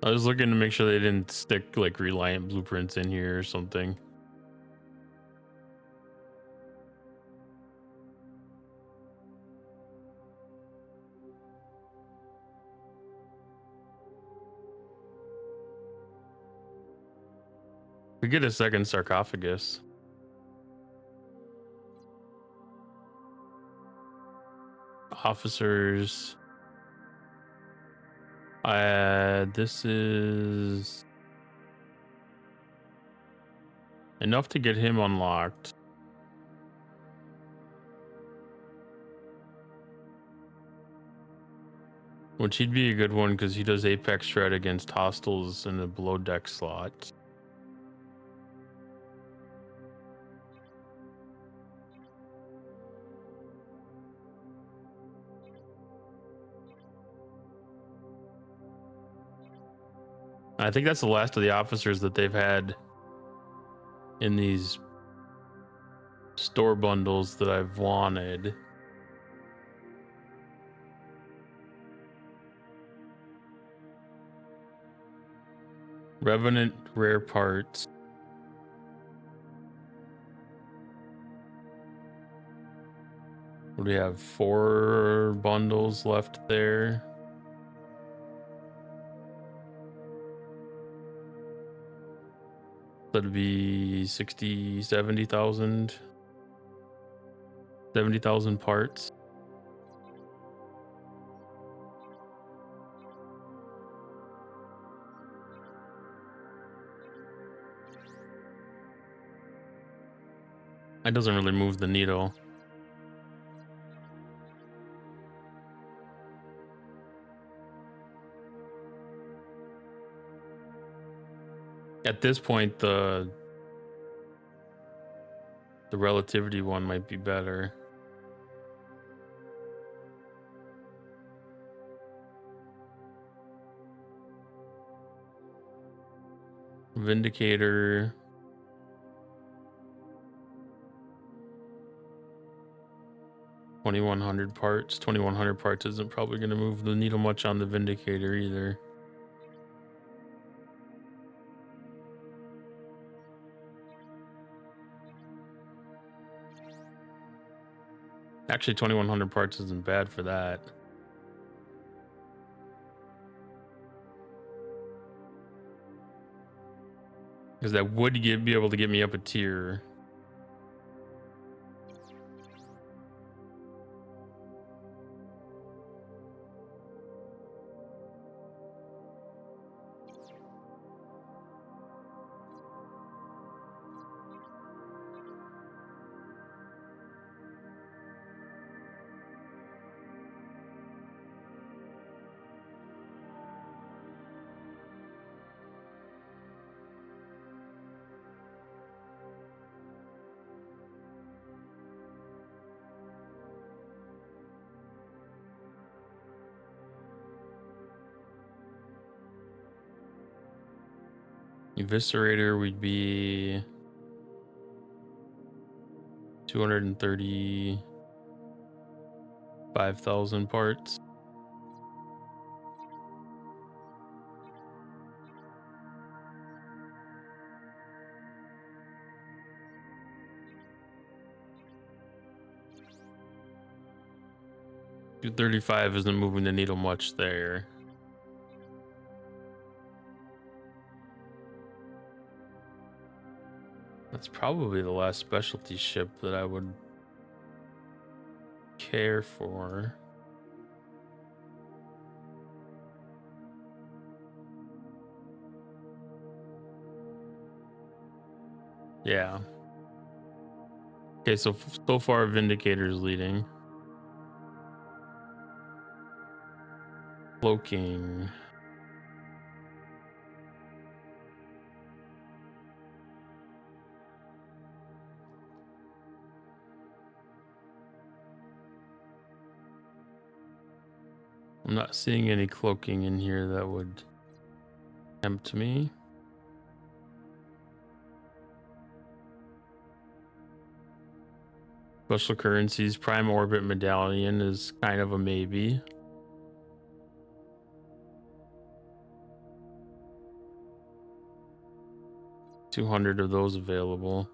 I was looking to make sure they didn't stick like Reliant blueprints in here or something. We get a second sarcophagus. Officers. This is enough to get him unlocked. Which he'd be a good one because he does Apex Shred against hostiles in the below deck slot. I think that's the last of the officers that they've had in these store bundles that I've wanted. Revenant rare parts. We have 4 bundles left there. That'd be 60, 70,000. 70,000 parts. That doesn't really move the needle. At this point, the relativity one might be better. Vindicator. $2,100 parts. 2,100 parts isn't probably going to move the needle much on the Vindicator either. Actually, 2,100 parts isn't bad for that. Because that would be able to get me up a tier. Eviscerator would be 235,000 parts. $235 isn't moving the needle much there. That's probably the last specialty ship that I would care for. Yeah. Okay, so far Vindicator's leading. Cloaking. I'm not seeing any cloaking in here that would tempt me. Special currencies, Prime Orbit Medallion is kind of a maybe. $200 of those available.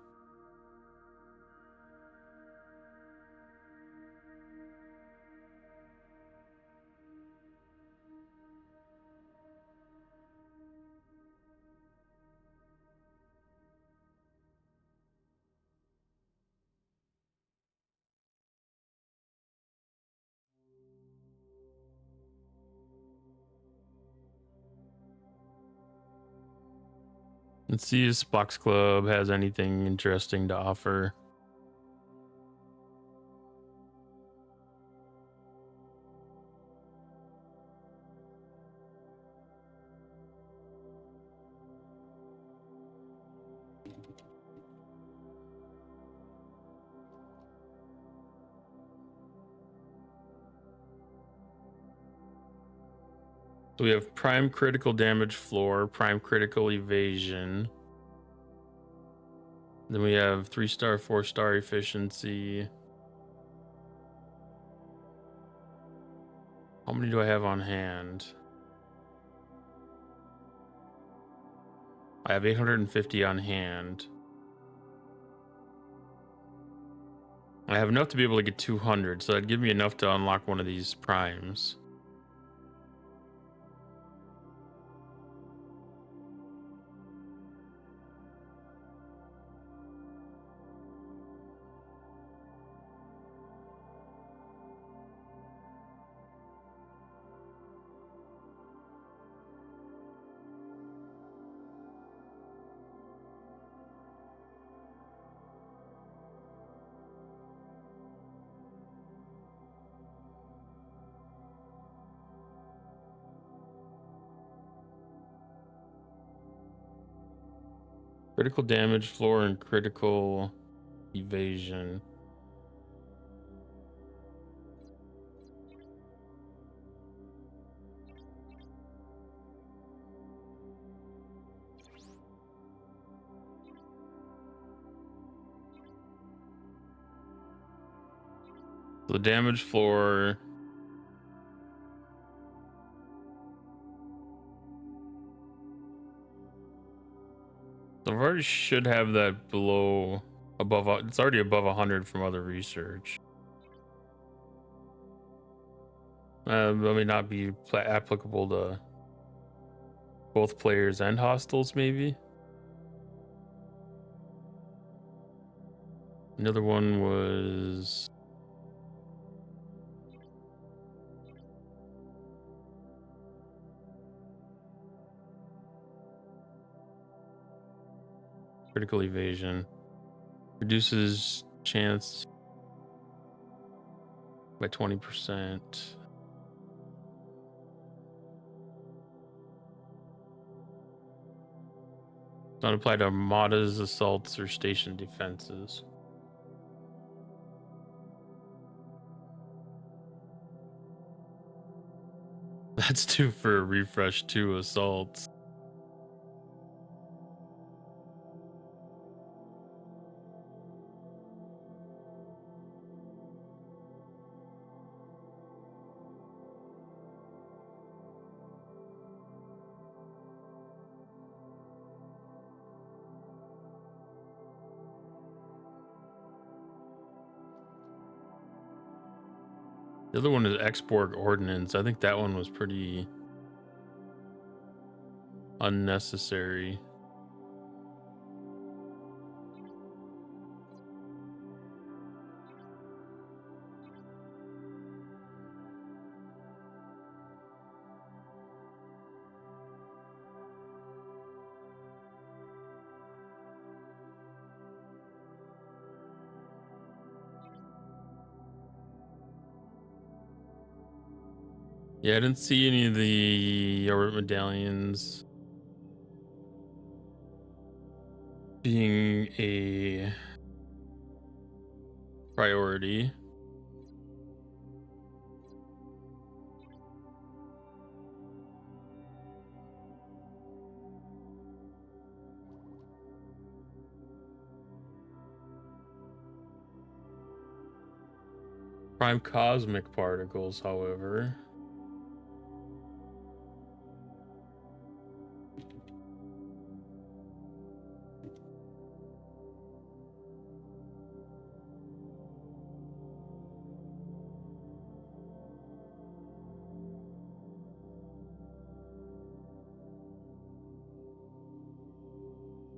Let's see if Spock's Club has anything interesting to offer. So we have Prime Critical Damage Floor, Prime Critical Evasion. Then we have 3-star, 4-star efficiency. How many do I have on hand? I have 850 on hand. I have enough to be able to get 200, so that'd give me enough to unlock one of these primes. Critical damage floor and critical evasion. So the damage floor. So I already should have that below, above. It's already above 100 from other research. That may not be applicable to both players and hostiles, maybe. Another one was critical evasion. Reduces chance by 20%. Not applied to armadas, assaults, or station defenses. That's 2 for a refresh, 2 assaults. The other one is export ordnance. I think that one was pretty unnecessary. Yeah, I didn't see any of the orbit medallions being a priority. Prime cosmic particles, however.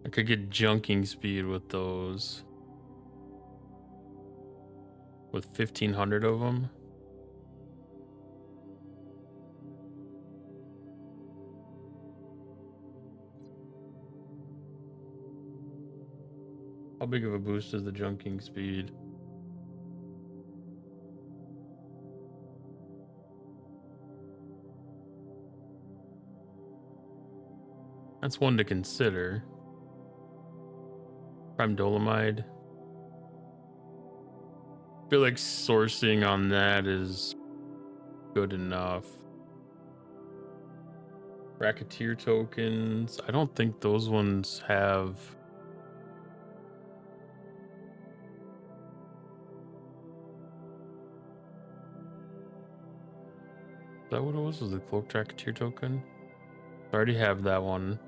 I could get junking speed with those. With 1,500 of them. How big of a boost is the junking speed? That's one to consider. Prime dolomite. I feel like sourcing on that is good enough. Racketeer tokens. I don't think those ones have. Is that what it was? Was the cloaked racketeer token? I already have that one.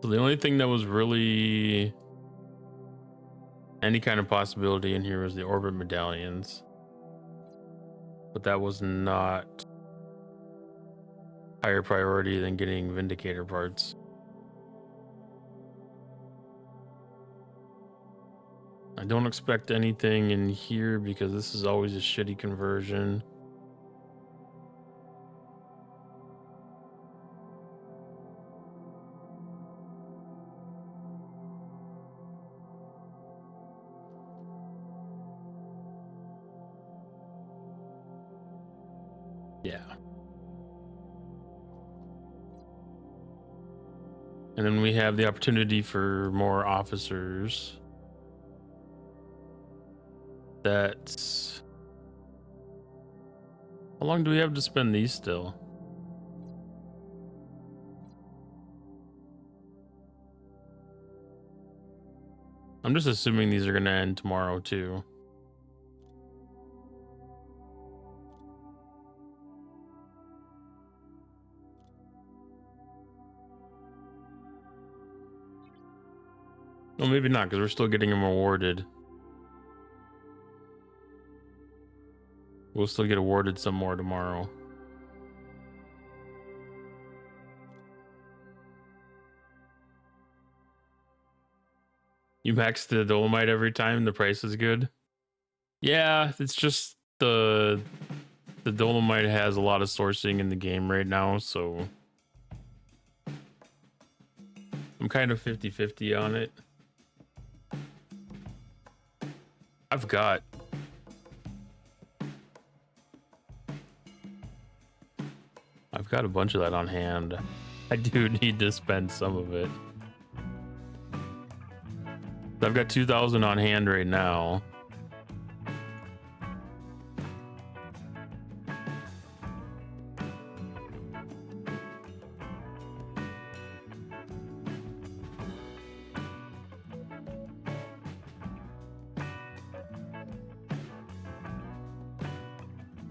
So the only thing that was really any kind of possibility in here was the orbit medallions. But that was not higher priority than getting Vindicator parts. I don't expect anything in here because this is always a shitty conversion. Yeah. And then we have the opportunity for more officers. That's... How long do we have to spend these still? I'm just assuming these are going to end tomorrow too. Well, maybe not, because we're still getting them awarded. We'll still get awarded some more tomorrow. You max the dolomite every time, the price is good. Yeah, it's just the dolomite has a lot of sourcing in the game right now, so I'm kind of 50-50 on it. I've got a bunch of that on hand. I do need to spend some of it. I've got 2,000 on hand right now.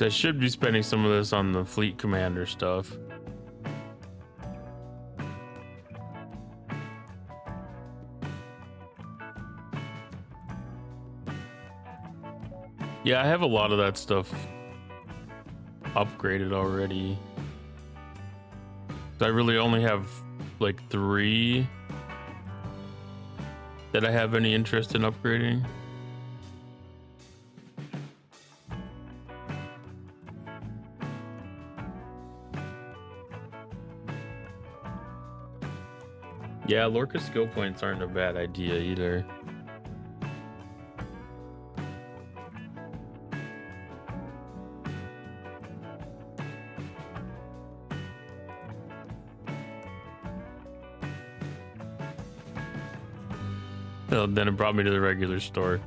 I should be spending some of this on the fleet commander stuff. Yeah, I have a lot of that stuff upgraded already. I really only have like 3 that I have any interest in upgrading. Yeah, Lorca skill points aren't a bad idea either. Well, then it brought me to the regular store.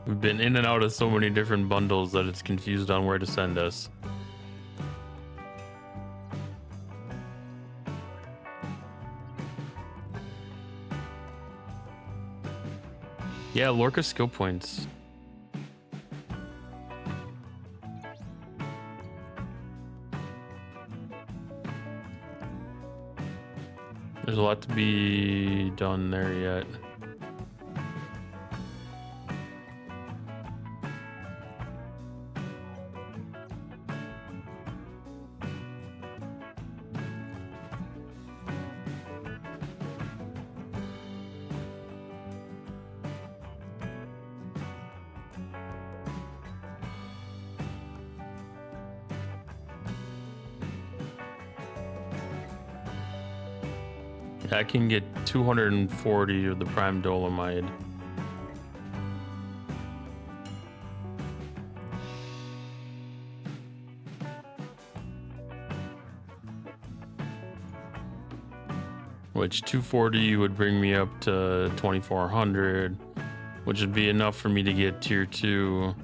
We've been in and out of so many different bundles that it's confused on where to send us. Yeah, Lorca skill points. There's a lot to be done there yet. I can get 240 of the prime dolomite. Which 240 would bring me up to 2400, which would be enough for me to get tier 2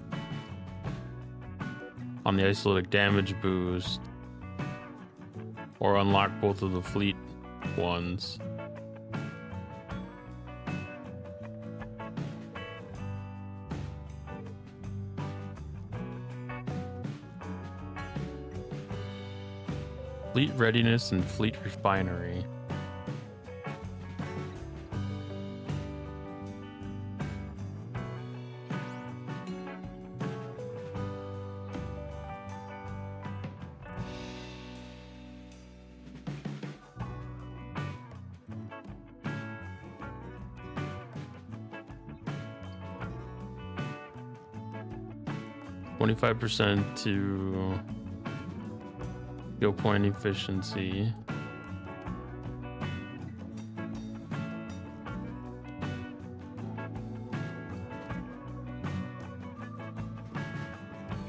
on the isolitic damage boost, or unlock both of the fleet ones. Fleet readiness and fleet refinery. %, to skill point efficiency.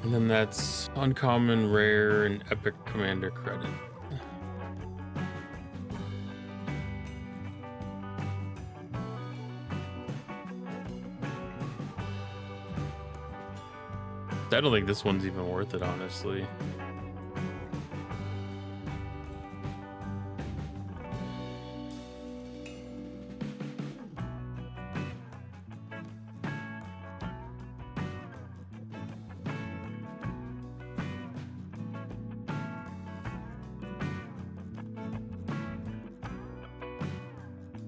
And then that's uncommon, rare, and epic commander credit. I don't think this one's even worth it, honestly.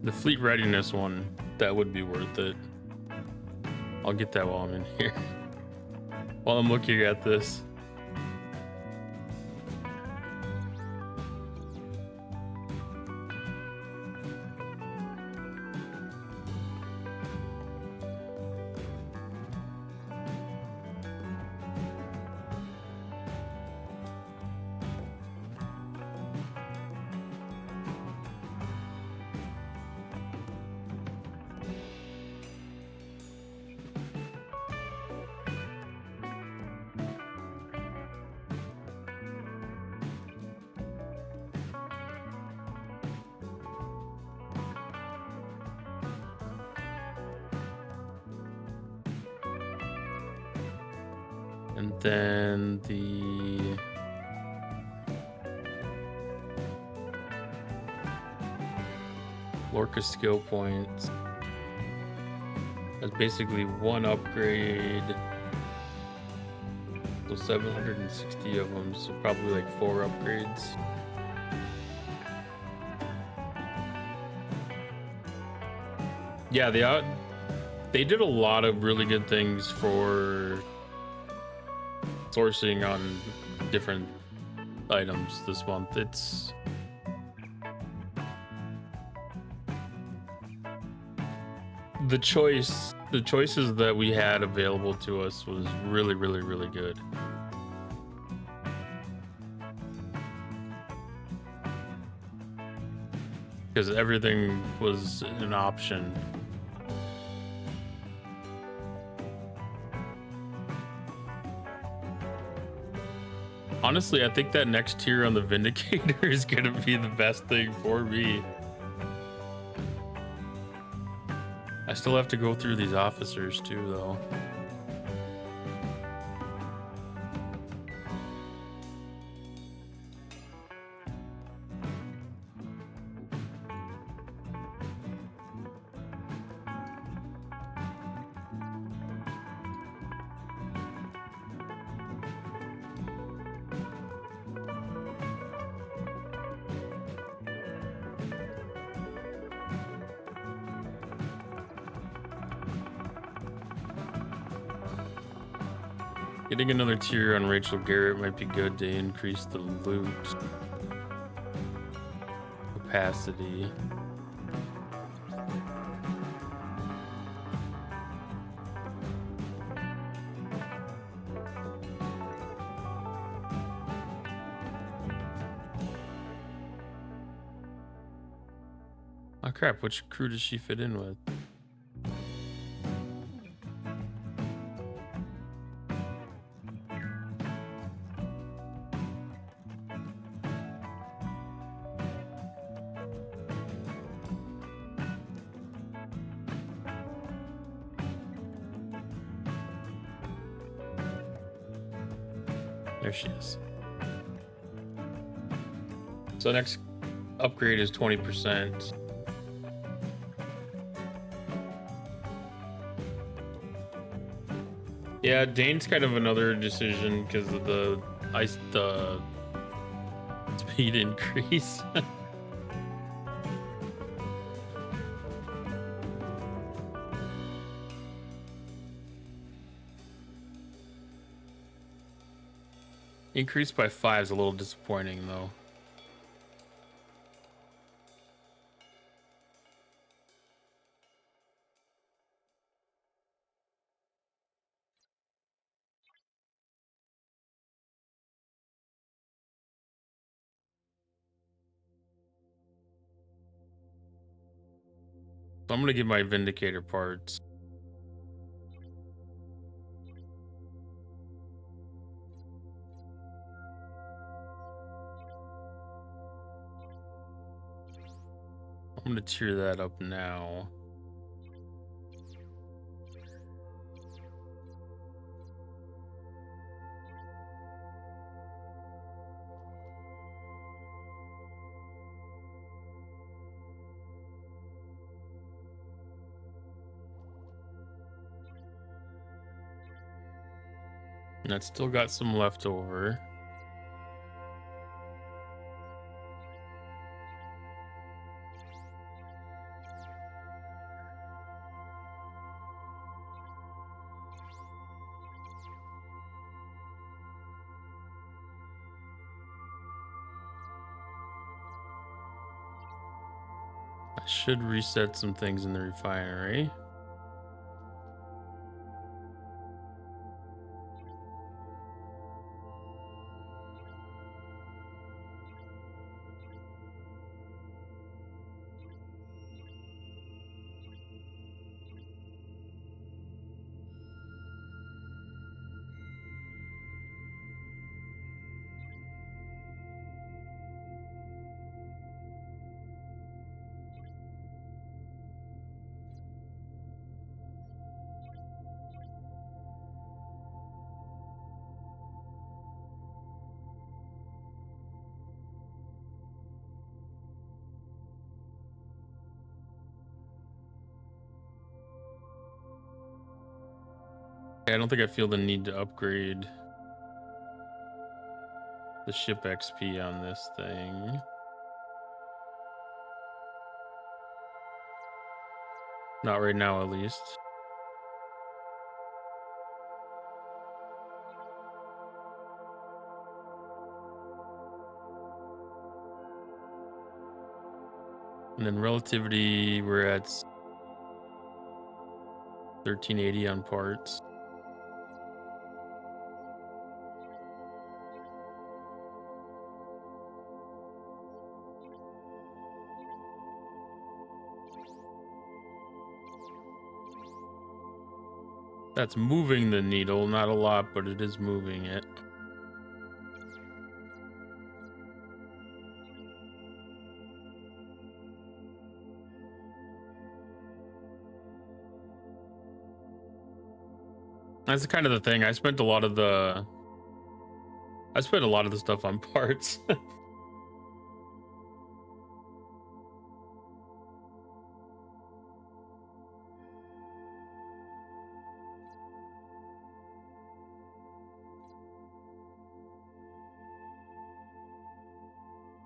The fleet readiness one, that would be worth it. I'll get that while I'm in here. While I'm looking at this. And then the Lorca skill points. That's basically one upgrade. So 760 of them, so probably like 4 upgrades. Yeah, they did a lot of really good things for sourcing on different items this month. It's the choices that we had available to us was really, really, really good. Because everything was an option. Honestly, I think that next tier on the Vindicator is gonna be the best thing for me. I still have to go through these officers too, though. Getting another tier on Rachel Garrett might be good to increase the loot capacity. Oh crap, which crew does she fit in with? There she is. So next upgrade is 20%. Yeah, Dane's kind of another decision because of the speed increase. Increased by 5 is a little disappointing though. So I'm gonna get my Vindicator parts. I'm gonna tier that up now. And it's still got some left over. I should reset some things in the refinery. I don't think I feel the need to upgrade the ship XP on this thing. Not right now, at least. And then relativity, we're at 1380 on parts. That's moving the needle, not a lot, but it is moving it. That's kind of the thing. I spent a lot of the stuff on parts.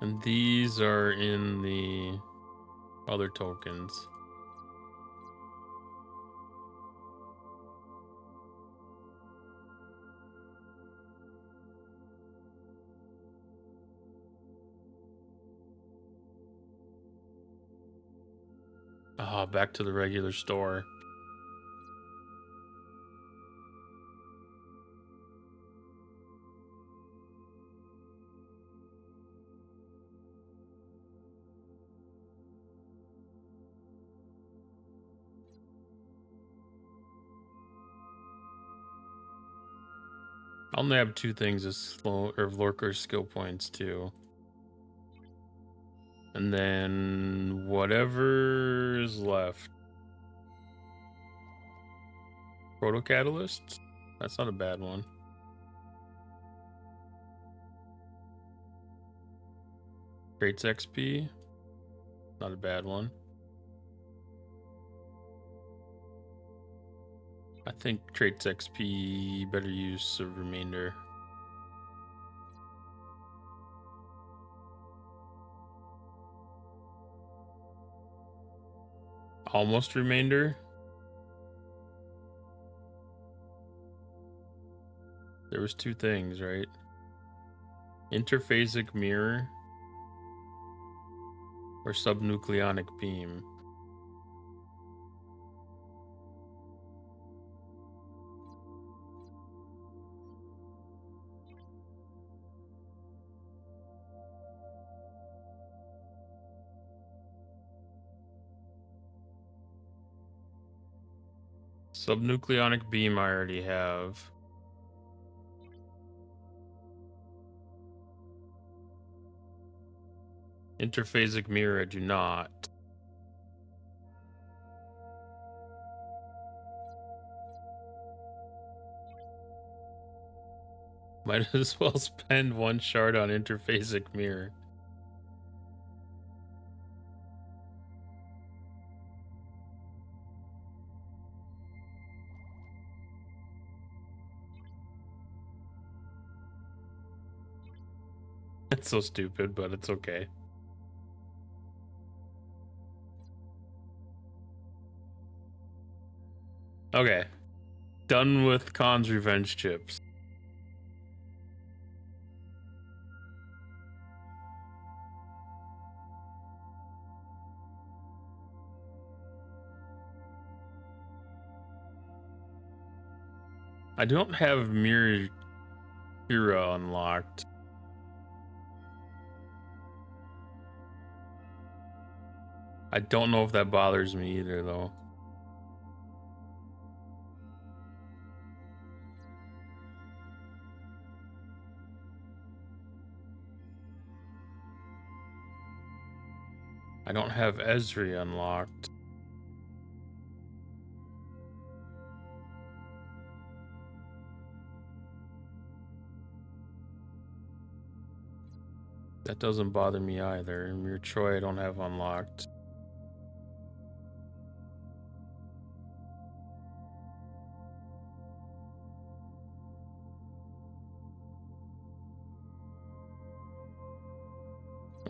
And these are in the other tokens. Ah, back to the regular store. I'll nab 2 things as slow or lurker skill points too. And then whatever's left. Proto Catalyst? That's not a bad one. Traits XP? Not a bad one. I think traits XP, better use of remainder. Almost remainder. There was 2 things, right? Interphasic mirror or subnucleonic beam. Subnucleonic beam I already have. Interphasic mirror I do not. Might as well spend 1 shard on interphasic mirror. It's so stupid, but it's okay. Okay. Done with Khan's revenge chips. I don't have Mirror Hero unlocked. I don't know if that bothers me either, though. I don't have Esri unlocked. That doesn't bother me either. Mir Troy I don't have unlocked.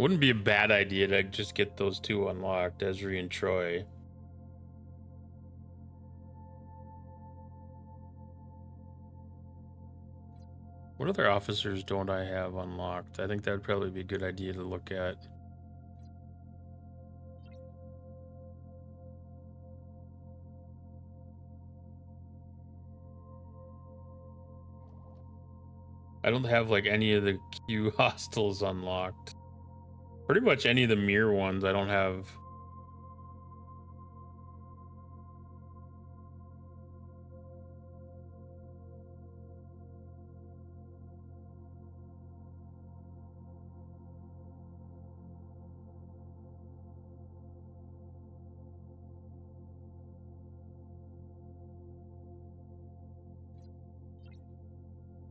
Wouldn't be a bad idea to just get those two unlocked, Esri and Troy. What other officers don't I have unlocked? I think that'd probably be a good idea to look at. I don't have like any of the Q hostiles unlocked. Pretty much any of the mirror ones I don't have.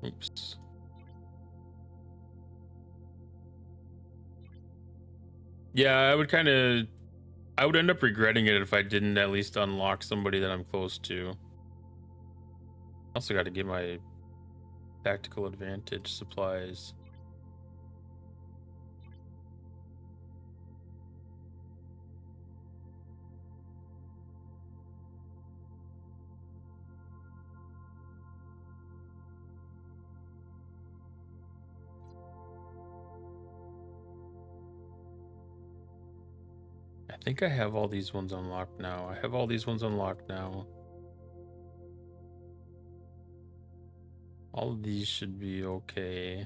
Oops. Yeah, I would end up regretting it if I didn't at least unlock somebody that I'm close to. Also got to get my tactical advantage supplies. I think I have all these ones unlocked now. I have all these ones unlocked now. All of these should be okay.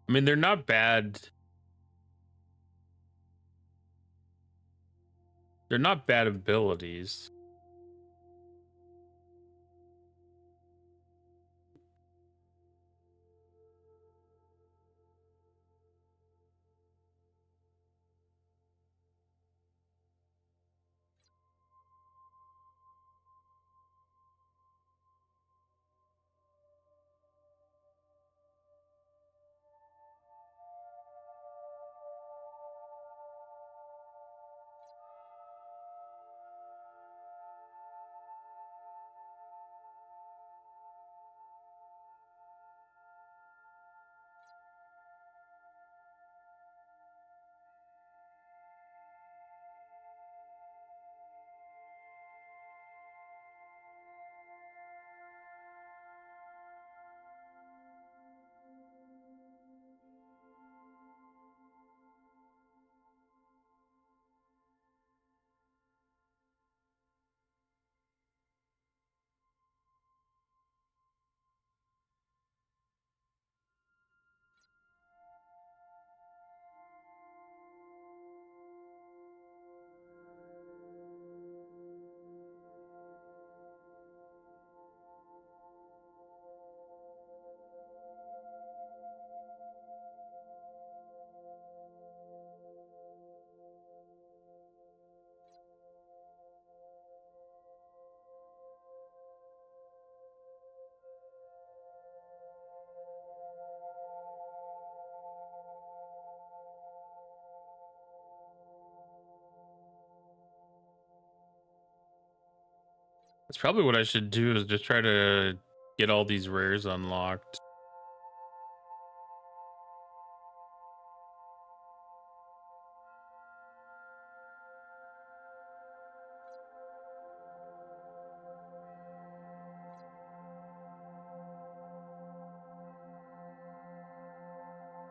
I mean, they're not bad. They're not bad abilities. That's probably what I should do, is just try to get all these rares unlocked.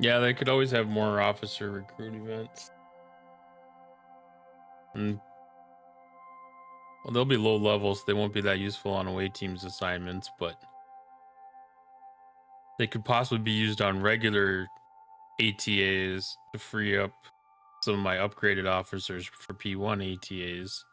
Yeah, they could always have more officer recruit events. And well, they'll be low levels, so they won't be that useful on away teams assignments, but they could possibly be used on regular ATAs to free up some of my upgraded officers for P1 ATAs.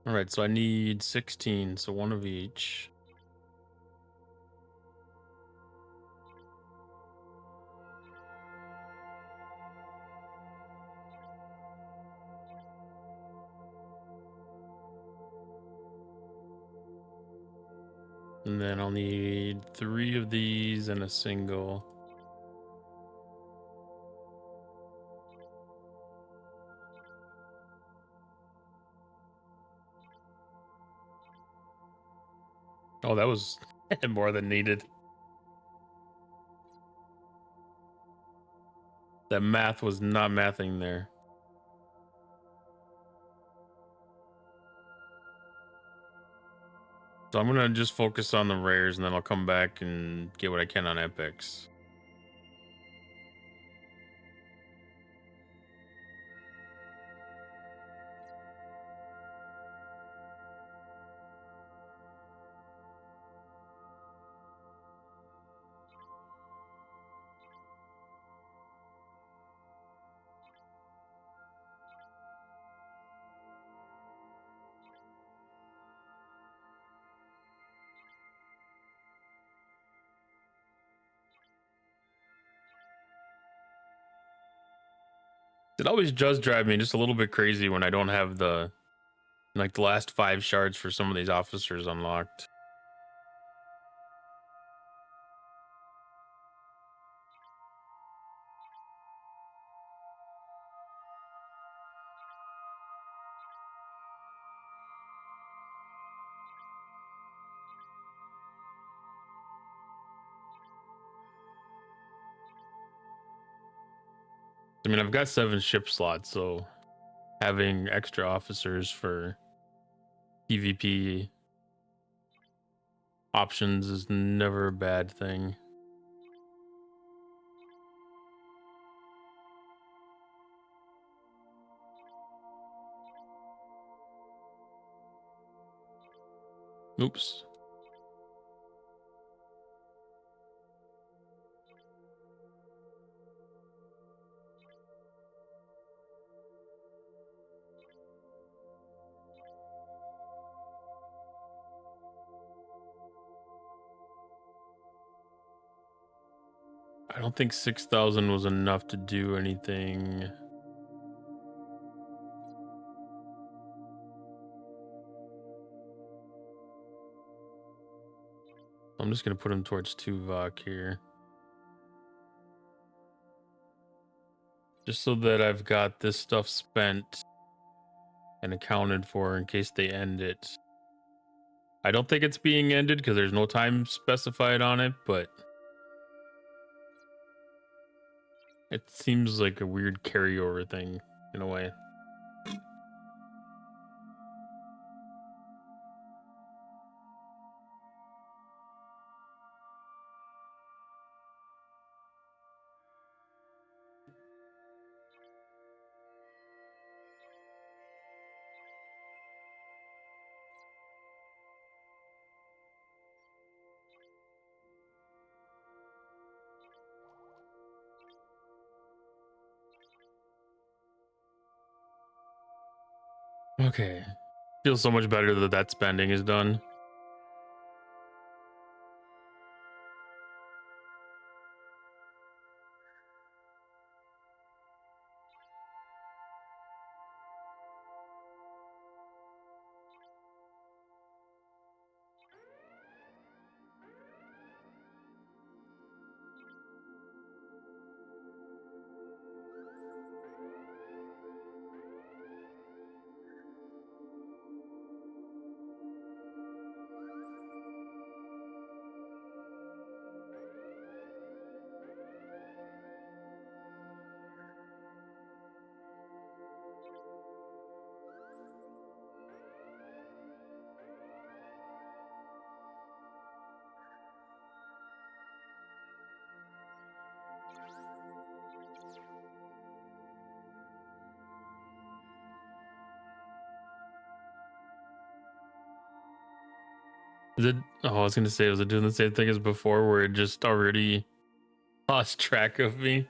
All right, so I need 16, so one of each. And then I'll need 3 of these and a single. Oh, that was more than needed. That math was not mathing there. So I'm gonna just focus on the rares, and then I'll come back and get what I can on epics. It always does drive me just a little bit crazy when I don't have the last 5 shards for some of these officers unlocked. I mean, I've got 7 ship slots, so having extra officers for PvP options is never a bad thing. Oops. I don't think 6,000 was enough to do anything. I'm just gonna put him towards 2 Vok here. Just so that I've got this stuff spent and accounted for in case they end it. I don't think it's being ended because there's no time specified on it, but it seems like a weird carryover thing in a way. Okay. Feels so much better that that spending is done. Is it? Oh, I was gonna say, was it doing the same thing as before, where it just already lost track of me?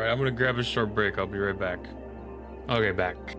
All right, I'm gonna grab a short break. I'll be right back. Okay, back.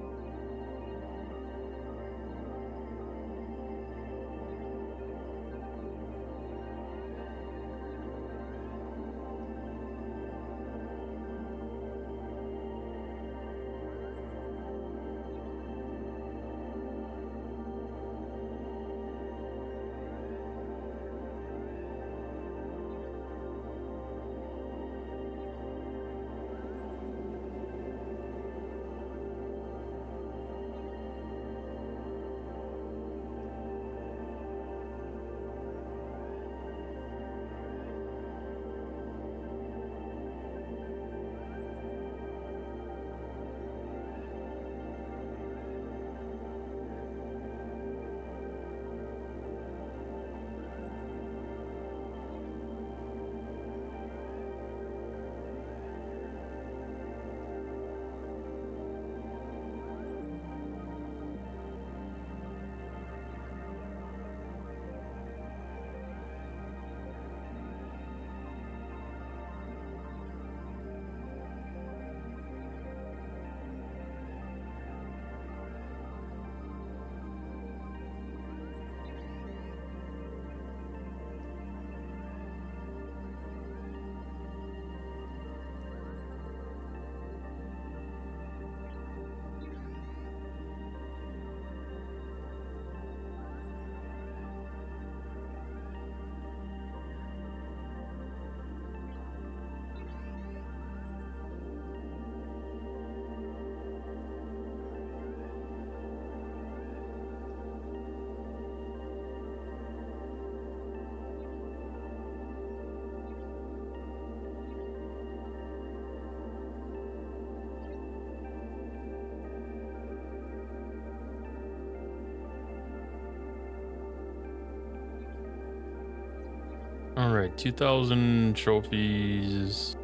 All right, 2,000 trophies.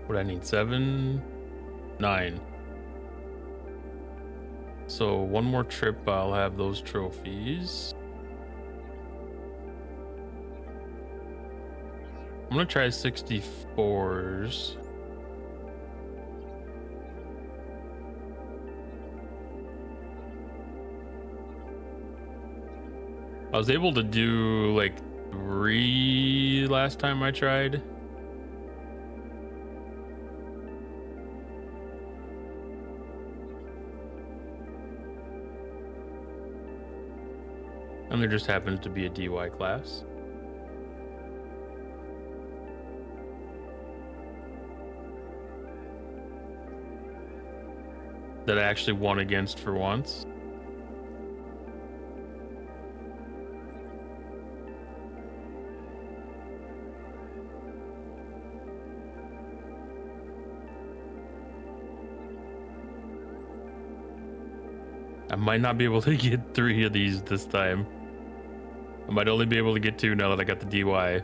What do I need? 7, 9. So one more trip, I'll have those trophies. I'm gonna try 64s. I was able to do like 3 last time I tried. And there just happens to be a DY class. That I actually won against for once. I might not be able to get 3 of these this time. I might only be able to get 2 now that I got the DY.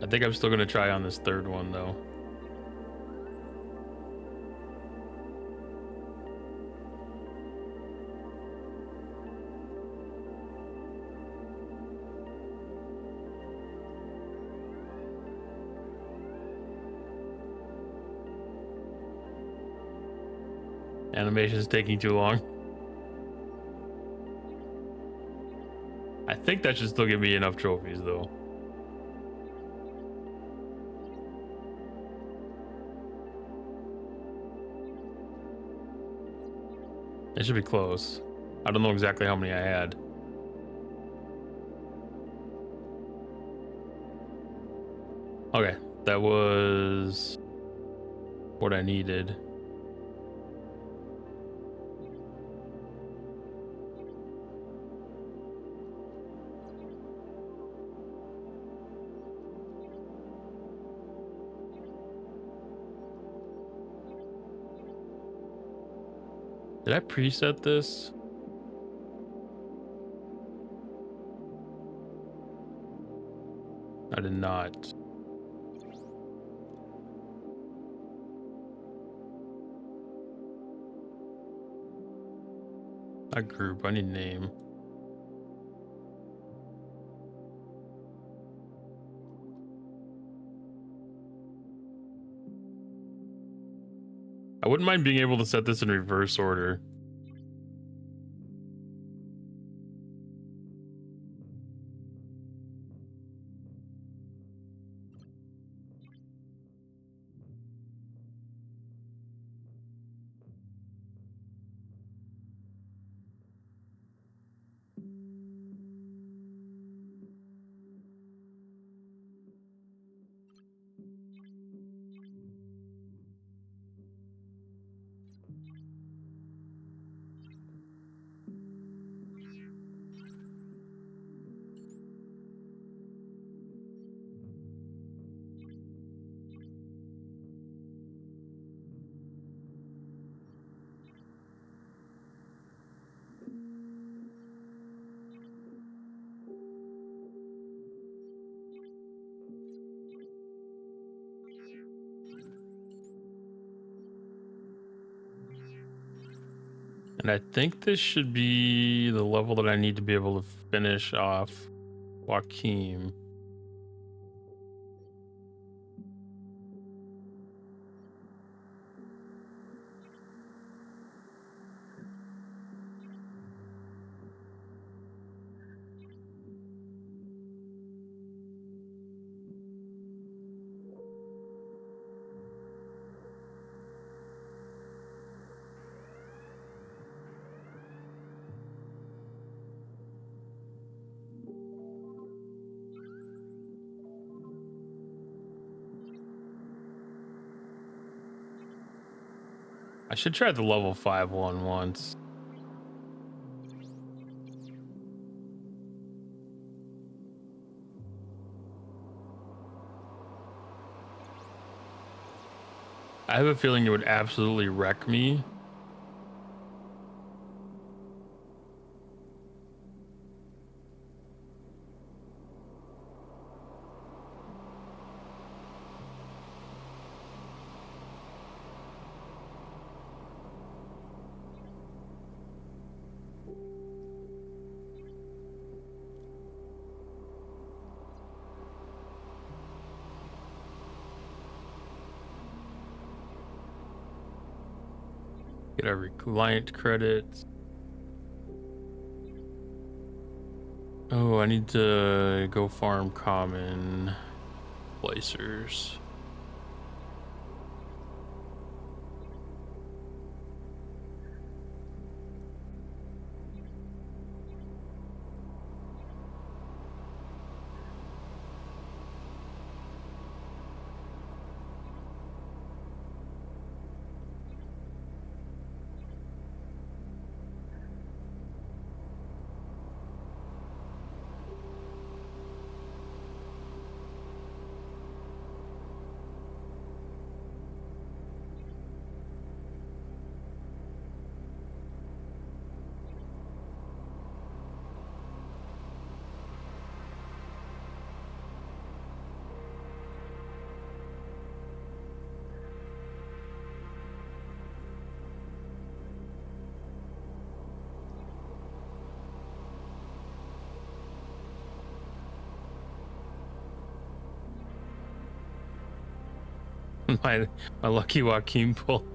I think I'm still gonna try on this 3rd one though. Animation is taking too long. I think that should still give me enough trophies though. It should be close. I don't know exactly how many I had. Okay, that was what I needed. Did I preset this? I did not. A group, I need name. I wouldn't mind being able to set this in reverse order. And I think this should be the level that I need to be able to finish off Joaquin. I should try the level 5 one once. I have a feeling it would absolutely wreck me. Get every client credits. Oh, I need to go farm common placers. my lucky Joaquin pull.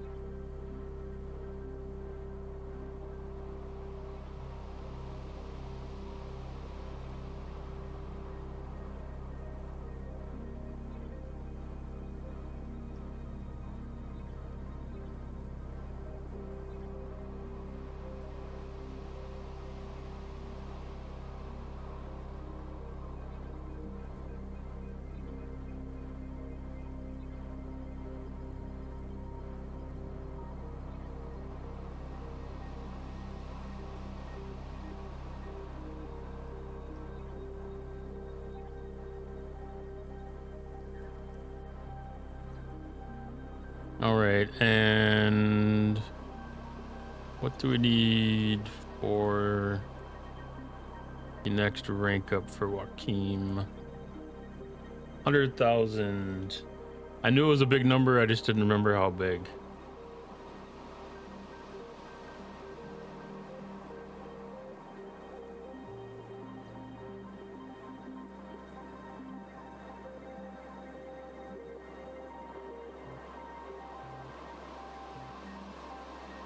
All right, and what do we need for the next rank up for Joaquin? 100,000. I knew it was a big number, I just didn't remember how big.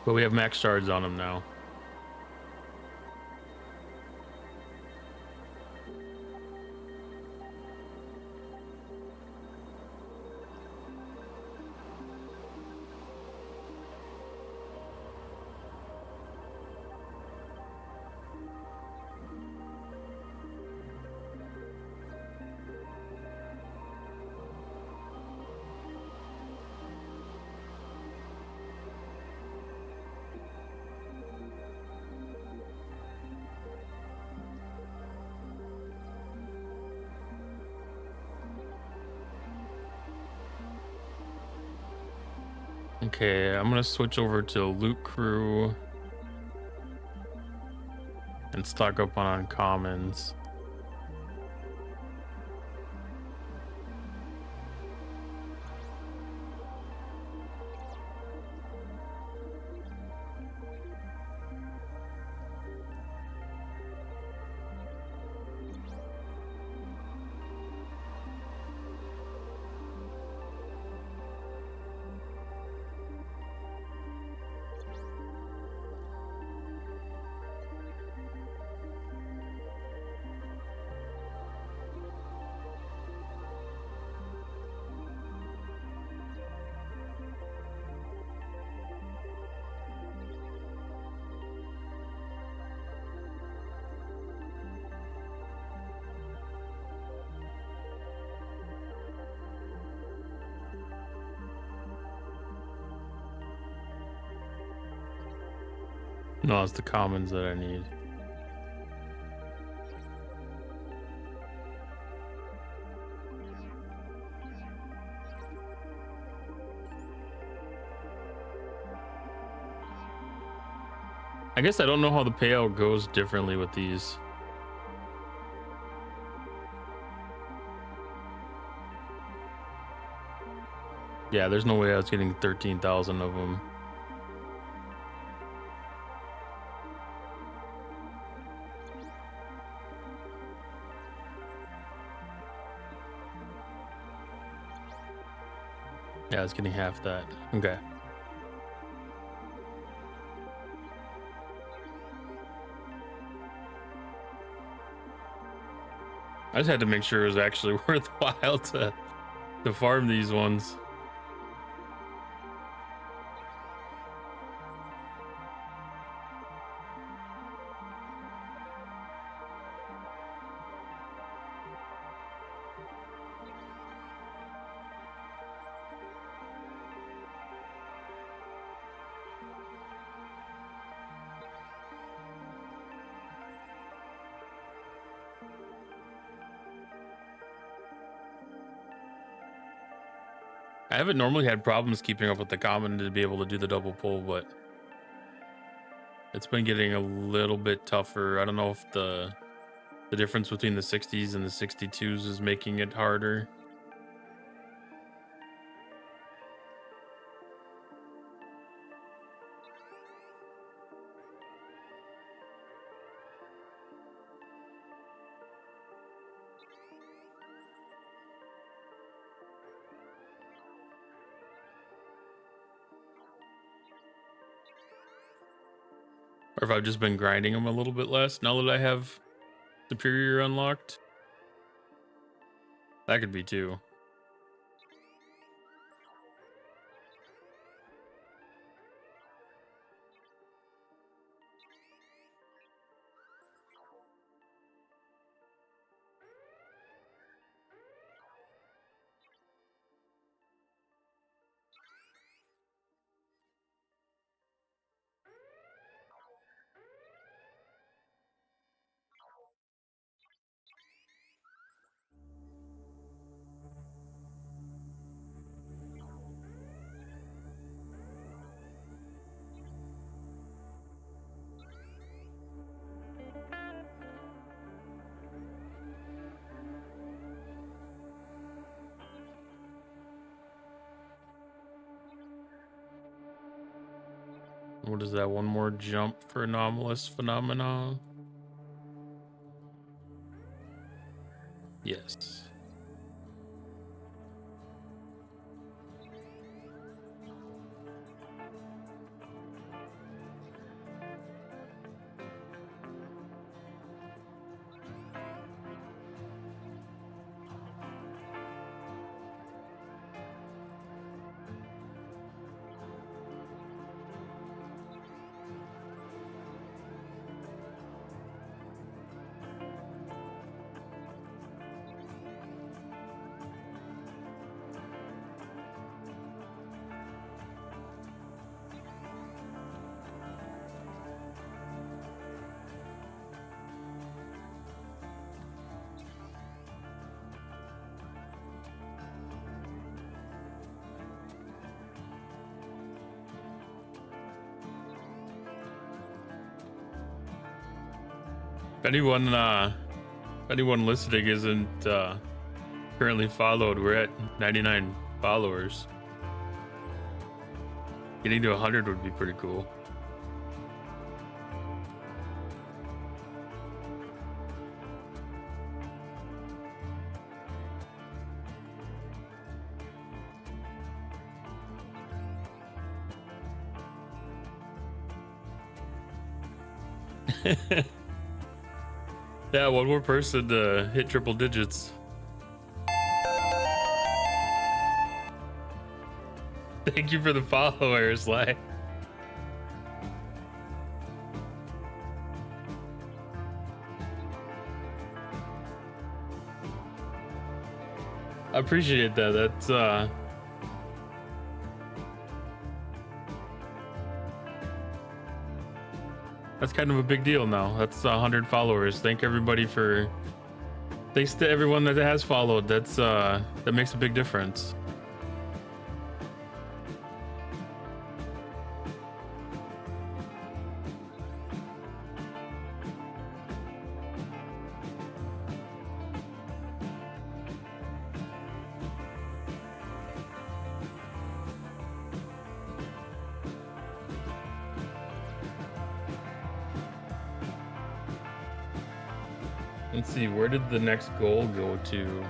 But we have max shards on him now. Okay, I'm gonna switch over to Loot Crew and stock up on uncommons. No, it's the commons that I need. I guess I don't know how the payout goes differently with these. Yeah, there's no way I was getting 13,000 of them. Yeah, I was getting half that. Okay. I just had to make sure it was actually worthwhile to farm these ones. I haven't normally had problems keeping up with the common to be able to do the double pull, but it's been getting a little bit tougher. I don't know if the difference between the 60s and the 62s is making it harder. Or if I've just been grinding them a little bit less now that I have Superior unlocked. That could be too. What is that? One more jump for anomalous phenomena? Yes. If anyone listening isn't currently followed, we're at 99 followers. Getting to 100 would be pretty cool. Yeah, one more person to hit triple digits. Thank you for the followers, like. I appreciate that. That's kind of a big deal now. That's 100 followers. Thanks to everyone that has followed. That makes a big difference. Let's see, where did the next goal go to?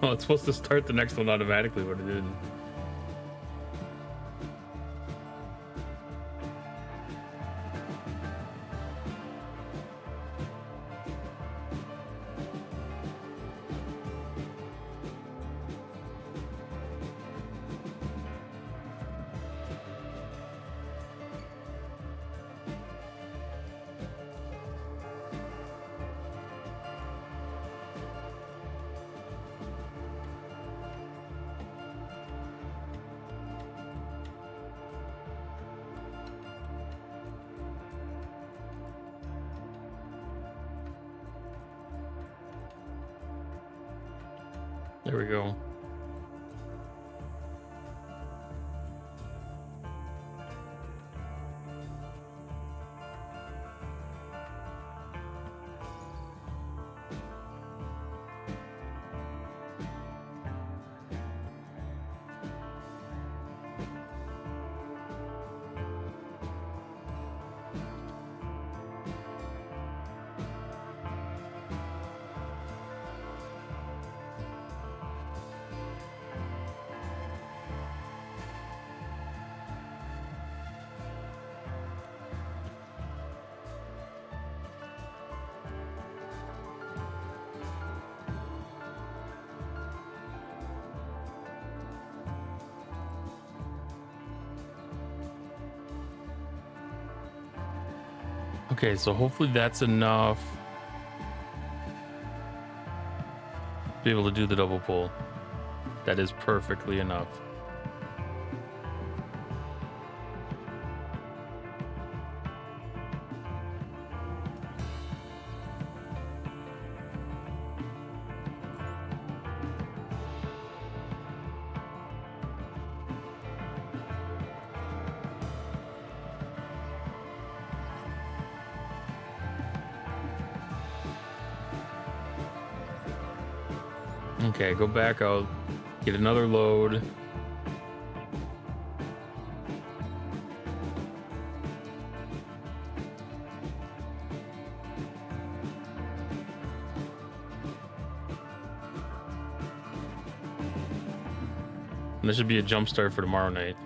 Oh, it's supposed to start the next one automatically, but it didn't. There we go. Okay, so hopefully that's enough to be able to do the double pull. That is perfectly enough. Okay, go back out, get another load. And this should be a jump start for tomorrow night.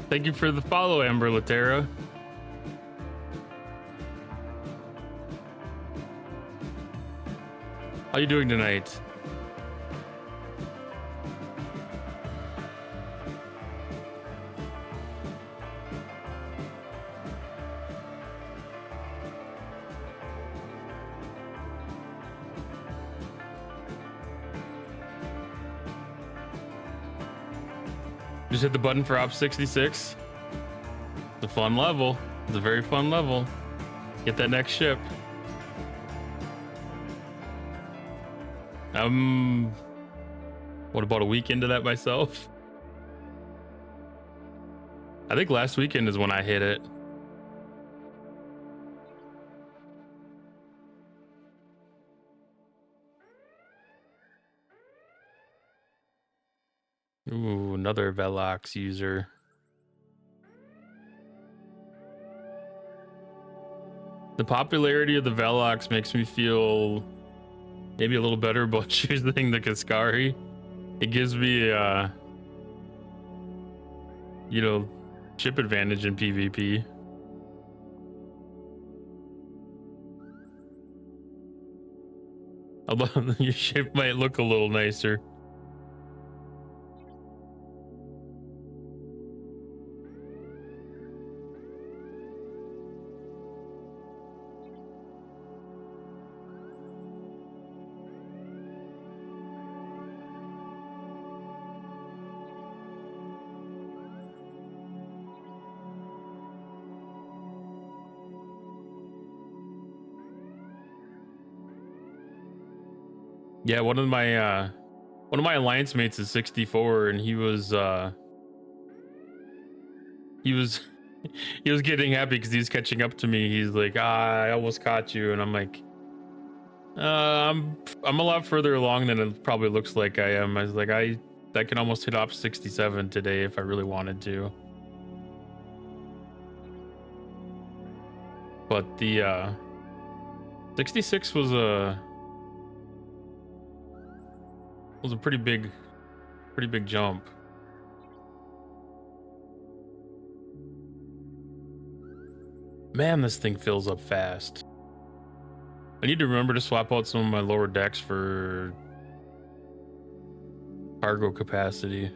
Thank you for the follow, Amber Latera. How you doing tonight? Just hit the button for Op 66. It's a fun level. It's a very fun level. Get that next ship. What about a week into that myself? I think last weekend is when I hit it. Ooh, another Velox user. The popularity of the Velox makes me feel maybe a little better about choosing the Kaskari. It gives me you know, chip advantage in PvP. Although your ship might look a little nicer. Yeah, one of my alliance mates is 64, and he was he was getting happy because he's catching up to me. He's like, I almost caught you, and I'm like, I'm a lot further along than it probably looks like I am. I was like, I can almost hit Op 67 today if I really wanted to. But the 66 was a pretty big jump. Man, this thing fills up fast. I need to remember to swap out some of my lower decks for cargo capacity.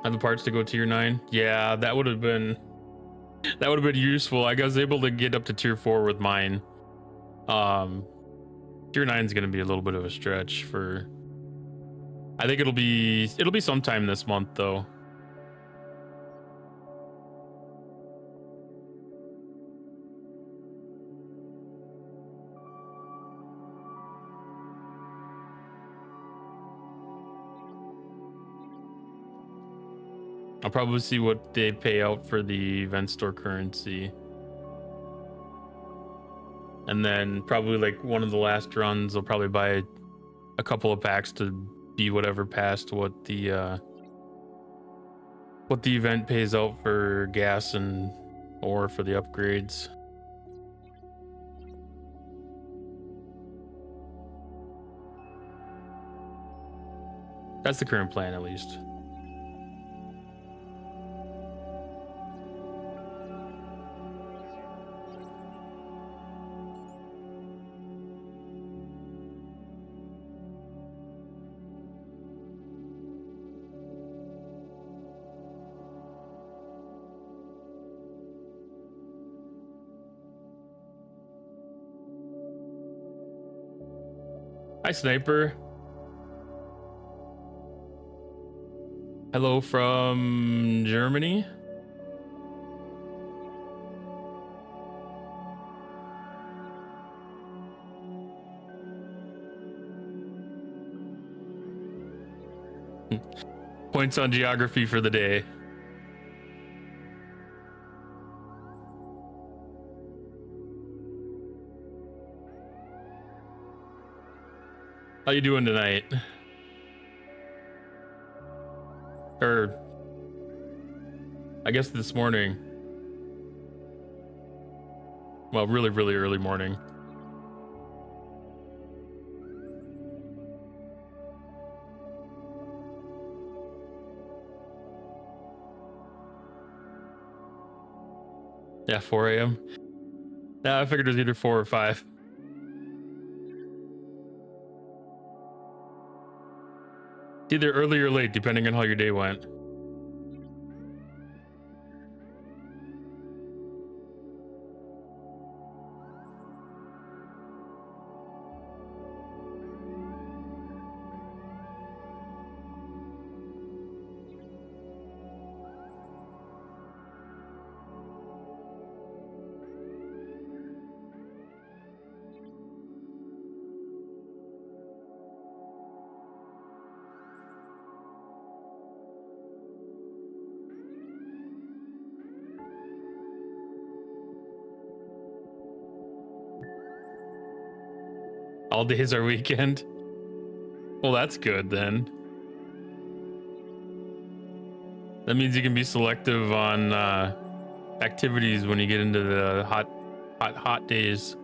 I have the parts to go tier 9. Yeah, that would have been useful. I was able to get up to tier 4 with mine. Tier 9 is going to be a little bit of a stretch for. I think it'll be sometime this month though. I'll probably see what they pay out for the event store currency. And then probably like one of the last runs, I'll probably buy a couple of packs to be whatever past what the event pays out for gas and ore for the upgrades. That's the current plan, at least. Hi, Sniper. Hello from Germany. Points on geography for the day. How you doing tonight? Or I guess this morning. Well, really, really early morning. Yeah, 4 a.m. Yeah, I figured it was either 4 or 5. Either early or late, depending on how your day went. All days are weekend. Well, that's good then. That means you can be selective on activities when you get into the hot days.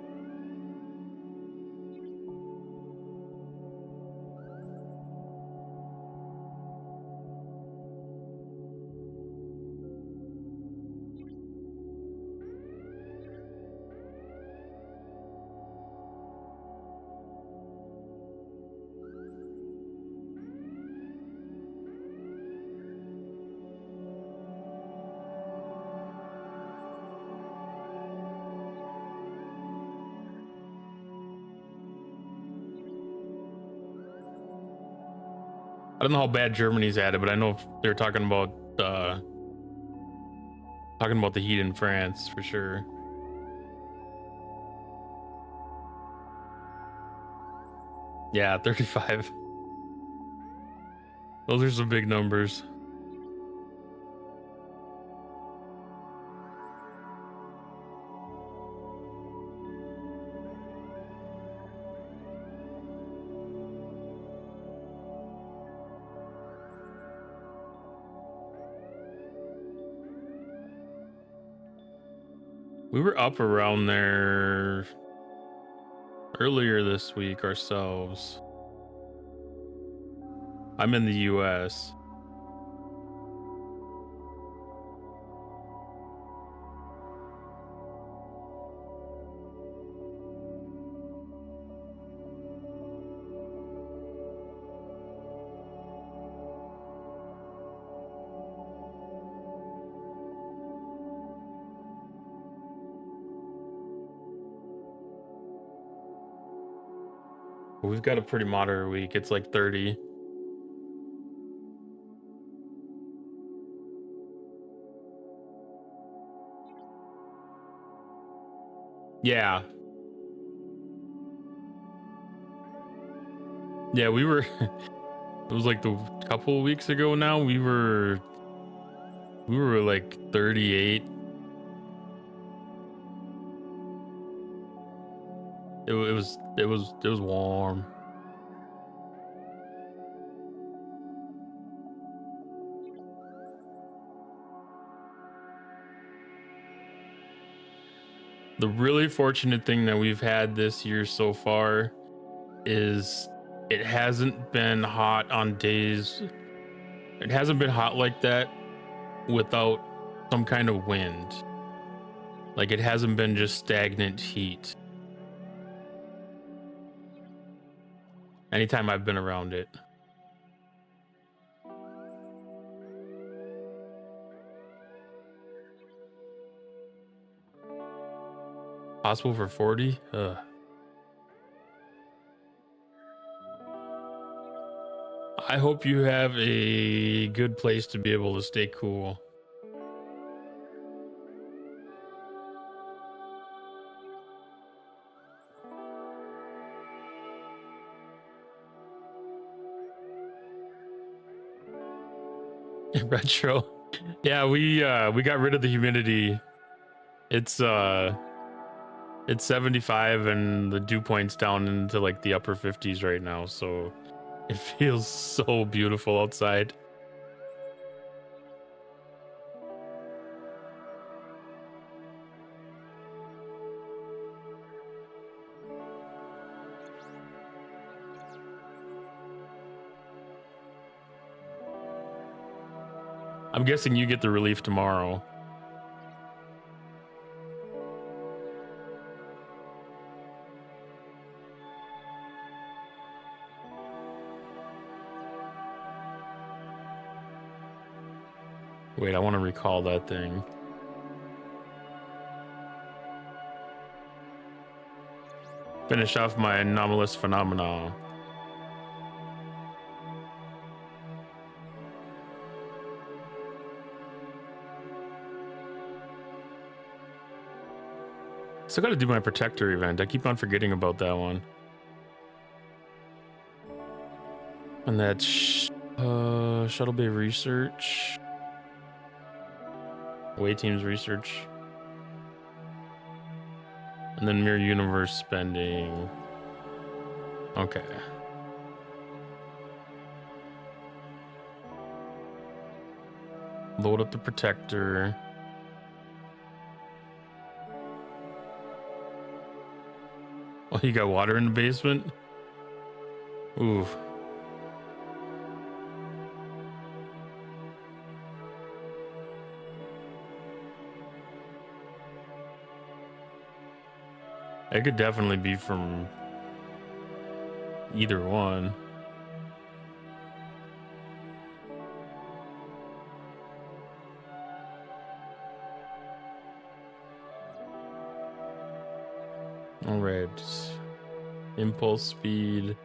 I don't know how bad Germany's at it, but I know they're talking about the heat in France for sure. Yeah, 35. Those are some big numbers. We were up around there earlier this week ourselves. I'm in the US. We've got a pretty moderate week. It's like 30. Yeah. Yeah, we were it was like the couple of weeks ago now. We were like 38. It was warm. The really fortunate thing that we've had this year so far is it hasn't been hot on days. It hasn't been hot like that without some kind of wind. Like it hasn't been just stagnant heat. Anytime I've been around it. Possible for 40? Ugh. I hope you have a good place to be able to stay cool. Retro. Yeah, we got rid of the humidity. It's 75 and the dew point's down into like the upper 50s right now, so it feels so beautiful outside. I'm guessing you get the relief tomorrow. Wait, I want to recall that thing. Finish off my anomalous phenomena. Still got to do my protector event. I keep on forgetting about that one. And that's Shuttle Bay Research. Away Teams Research. And then Mirror Universe spending. Okay. Load up the protector. Oh, you got water in the basement? Ooh. It could definitely be from either one. All right. Impulse speed.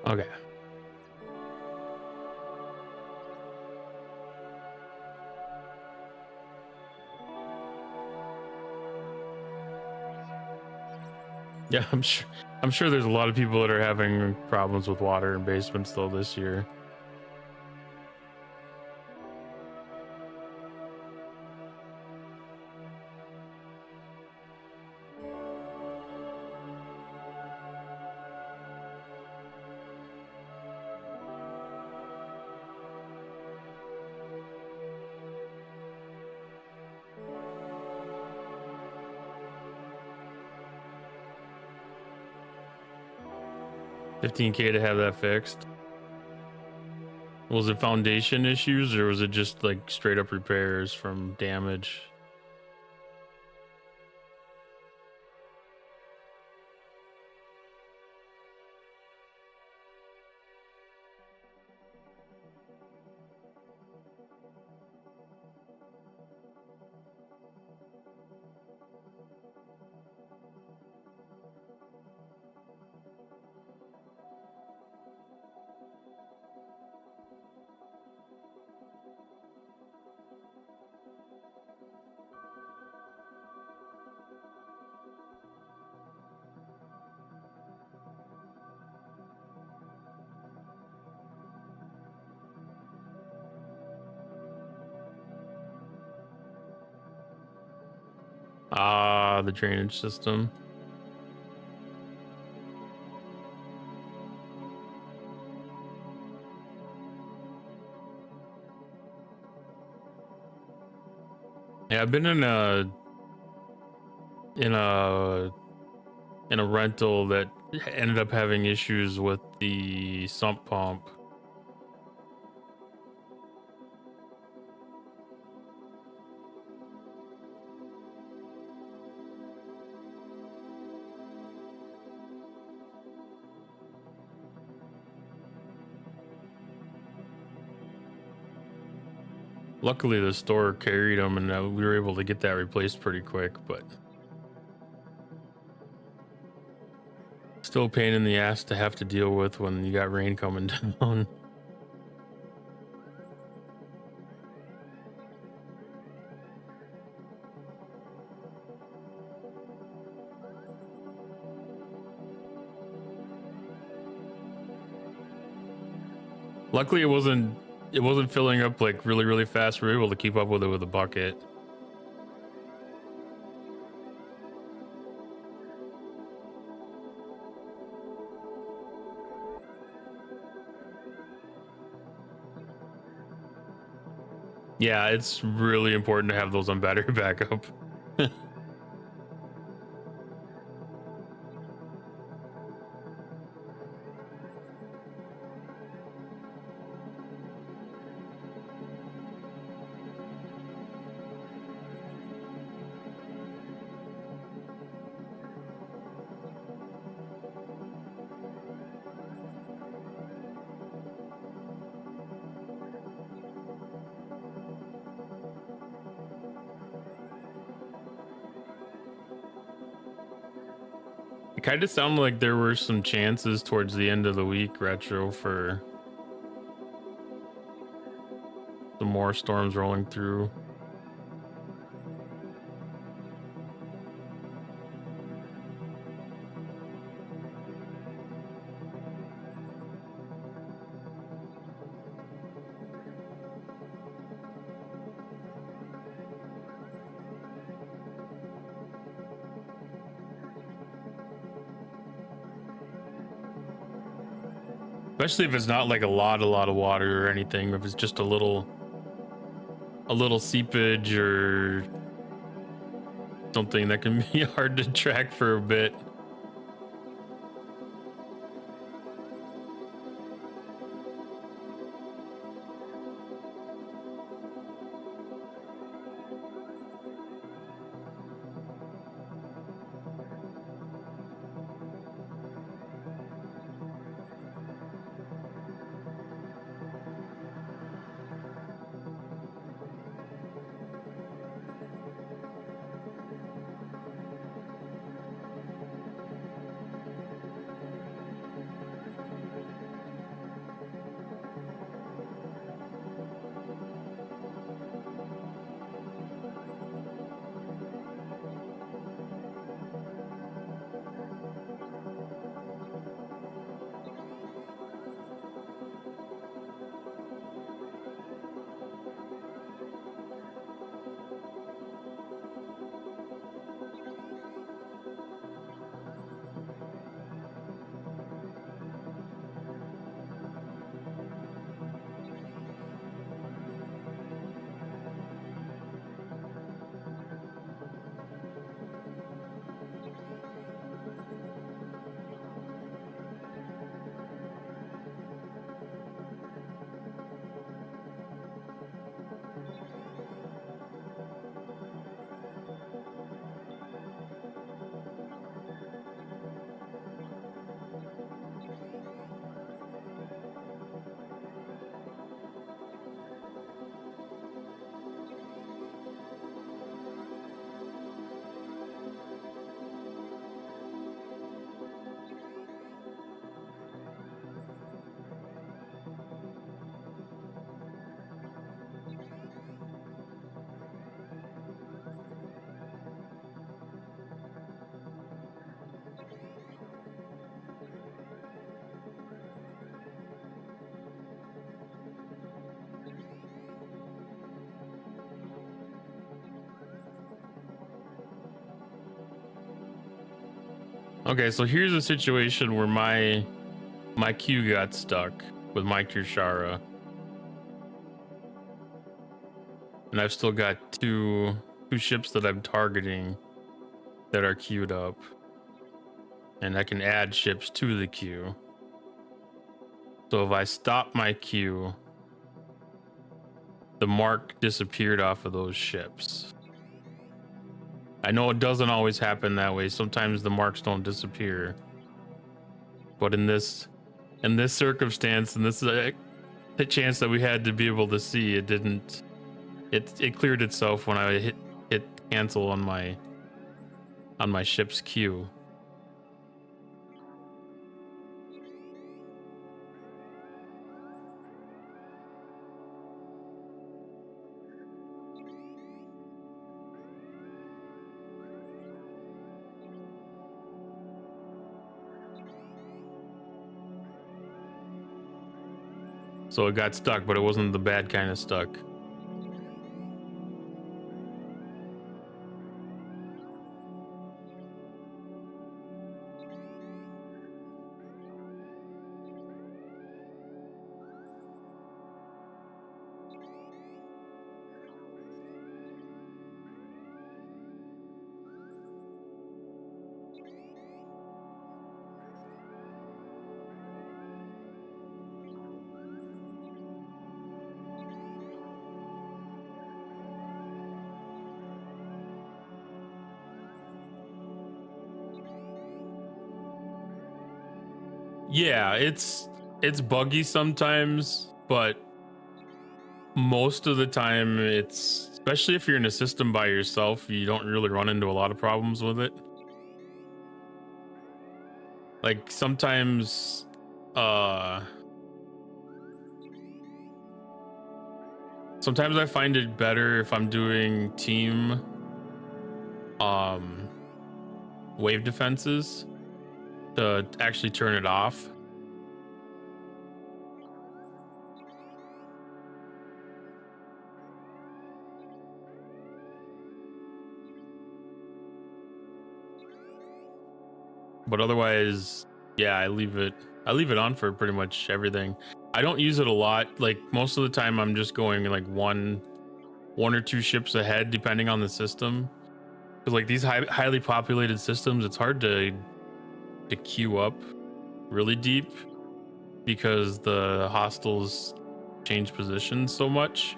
Okay. Yeah, I'm sure there's a lot of people that are having problems with water in basements though this year. $15K to have that fixed. Was it foundation issues or was it just like straight up repairs from damage? Ah, the drainage system. Yeah, I've been in a rental that ended up having issues with the sump pump. Luckily, the store carried them, and we were able to get that replaced pretty quick. But still, a pain in the ass to have to deal with when you got rain coming down. Luckily, it wasn't filling up like really fast. We were able to keep up with it with a bucket. Yeah, it's really important to have those on battery backup. It kind of sounded like there were some chances towards the end of the week, Retro, for some more storms rolling through. Especially if it's not like a lot of water or anything. If it's just a little seepage or something, that can be hard to track for a bit. Okay, so here's a situation where my queue got stuck with my Kirshara, and I've still got two ships that I'm targeting that are queued up, and I can add ships to the queue. So if I stop my queue, the mark disappeared off of those ships. I know it doesn't always happen that way. Sometimes the marks don't disappear. But in this circumstance, and this is a chance that we had to be able to see, it didn't. It cleared itself when I hit cancel on my ship's queue. So it got stuck, but it wasn't the bad kind of stuck. Yeah, it's buggy sometimes, but most of the time it's, especially if you're in a system by yourself, you don't really run into a lot of problems with it. Like sometimes sometimes I find it better if I'm doing team wave defenses to actually turn it off. But otherwise, yeah, I leave it on for pretty much everything. I don't use it a lot. Like most of the time I'm just going like one or two ships ahead depending on the system. Because like these highly populated systems, it's hard to queue up really deep because the hostiles change positions so much.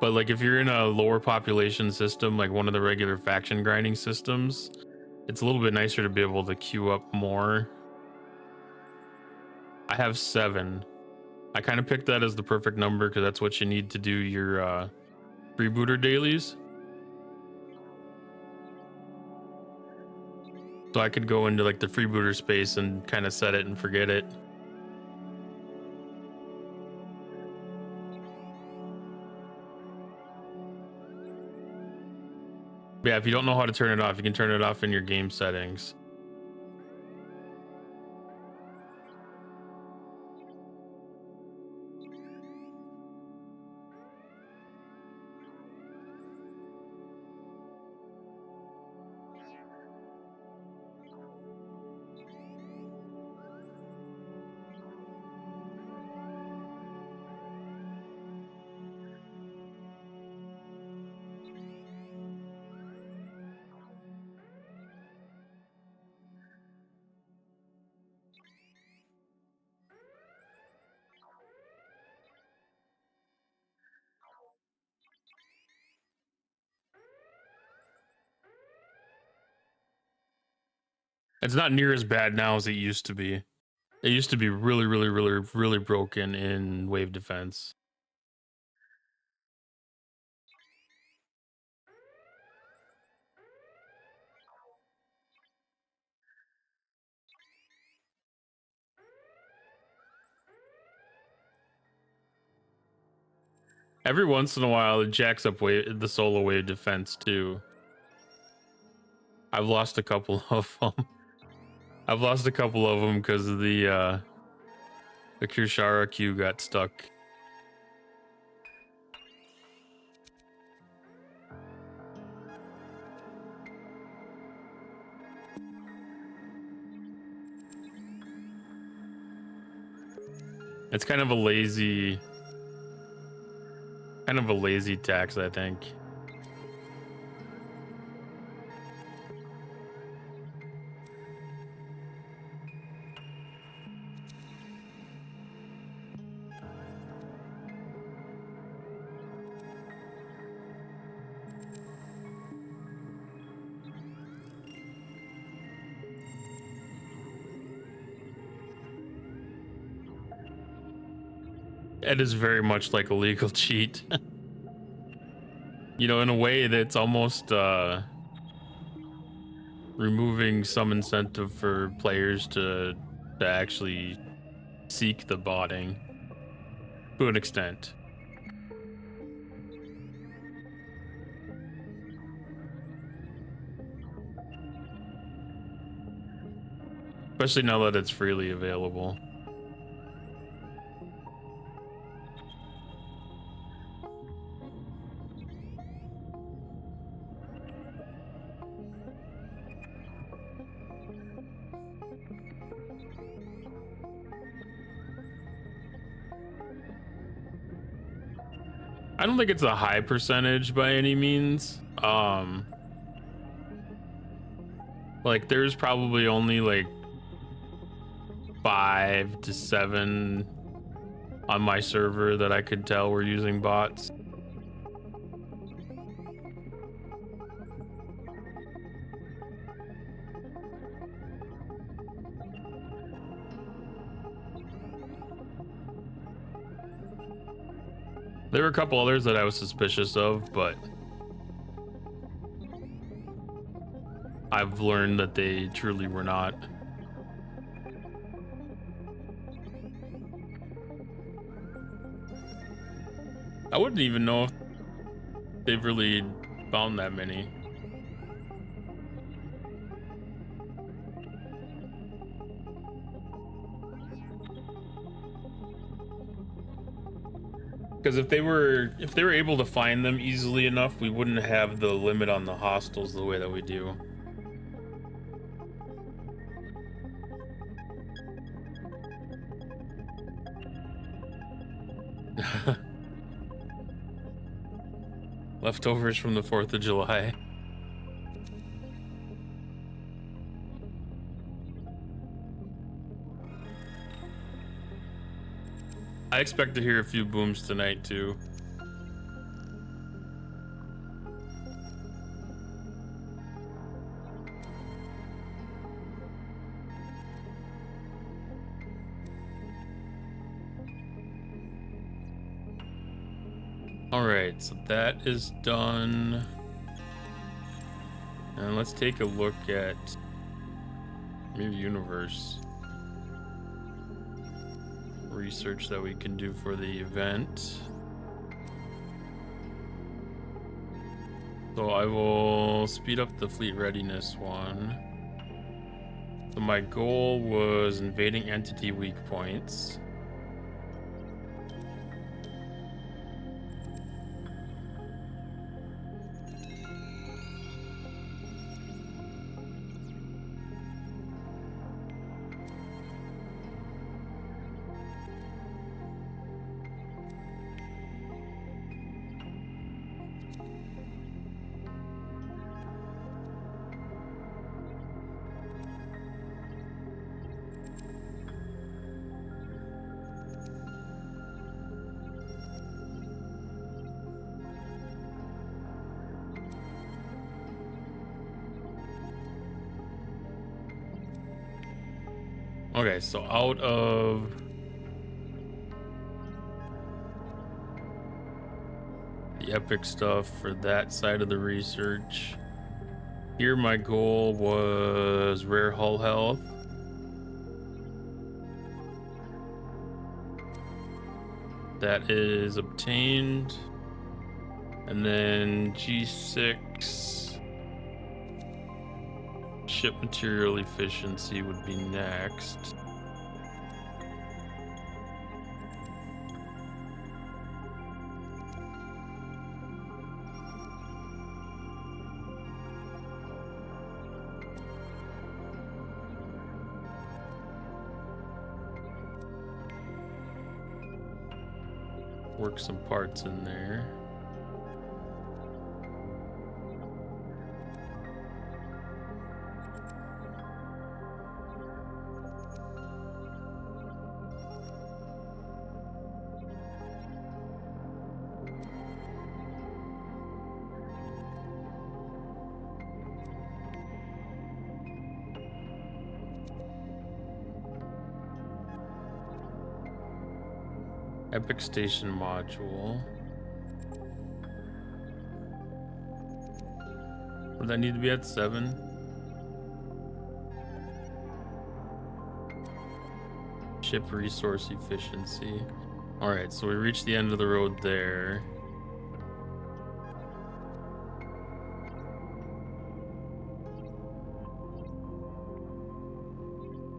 But like if you're in a lower population system, like one of the regular faction grinding systems, it's a little bit nicer to be able to queue up more. I have 7. I kind of picked that as the perfect number because that's what you need to do your freebooter dailies. So I could go into like the freebooter space and kind of set it and forget it. But yeah, if you don't know how to turn it off, you can turn it off in your game settings. It's not near as bad now as it used to be. It used to be really, really, really, really broken in wave defense. Every once in a while, it jacks up the solo wave defense too. I've lost a couple of them. I've lost a couple of them because of the Kirshara queue got stuck. It's kind of a lazy tax, I think. It is very much like a legal cheat. You know, in a way that's almost removing some incentive for players to actually seek the botting to an extent. Especially now that it's freely available. I don't think it's a high percentage by any means. Like there's probably only like 5 to 7 on my server that I could tell were using bots. There were a couple others that I was suspicious of, but I've learned that they truly were not. I wouldn't even know if they've really found that many. Because if they were able to find them easily enough, we wouldn't have the limit on the hostels the way that we do. Leftovers from the 4th of July. I expect to hear a few booms tonight too. All right, so that is done. And let's take a look at Mirror Universe research that we can do for the event. So I will speed up the fleet readiness one. So my goal was invading entity weak points. Okay, so out of the epic stuff for that side of the research, here my goal was rare hull health. That is obtained. And then G6 ship material efficiency would be next. Work some parts in there. Epic Station module. Would that need to be at 7? Ship resource efficiency. All right, so we reached the end of the road there.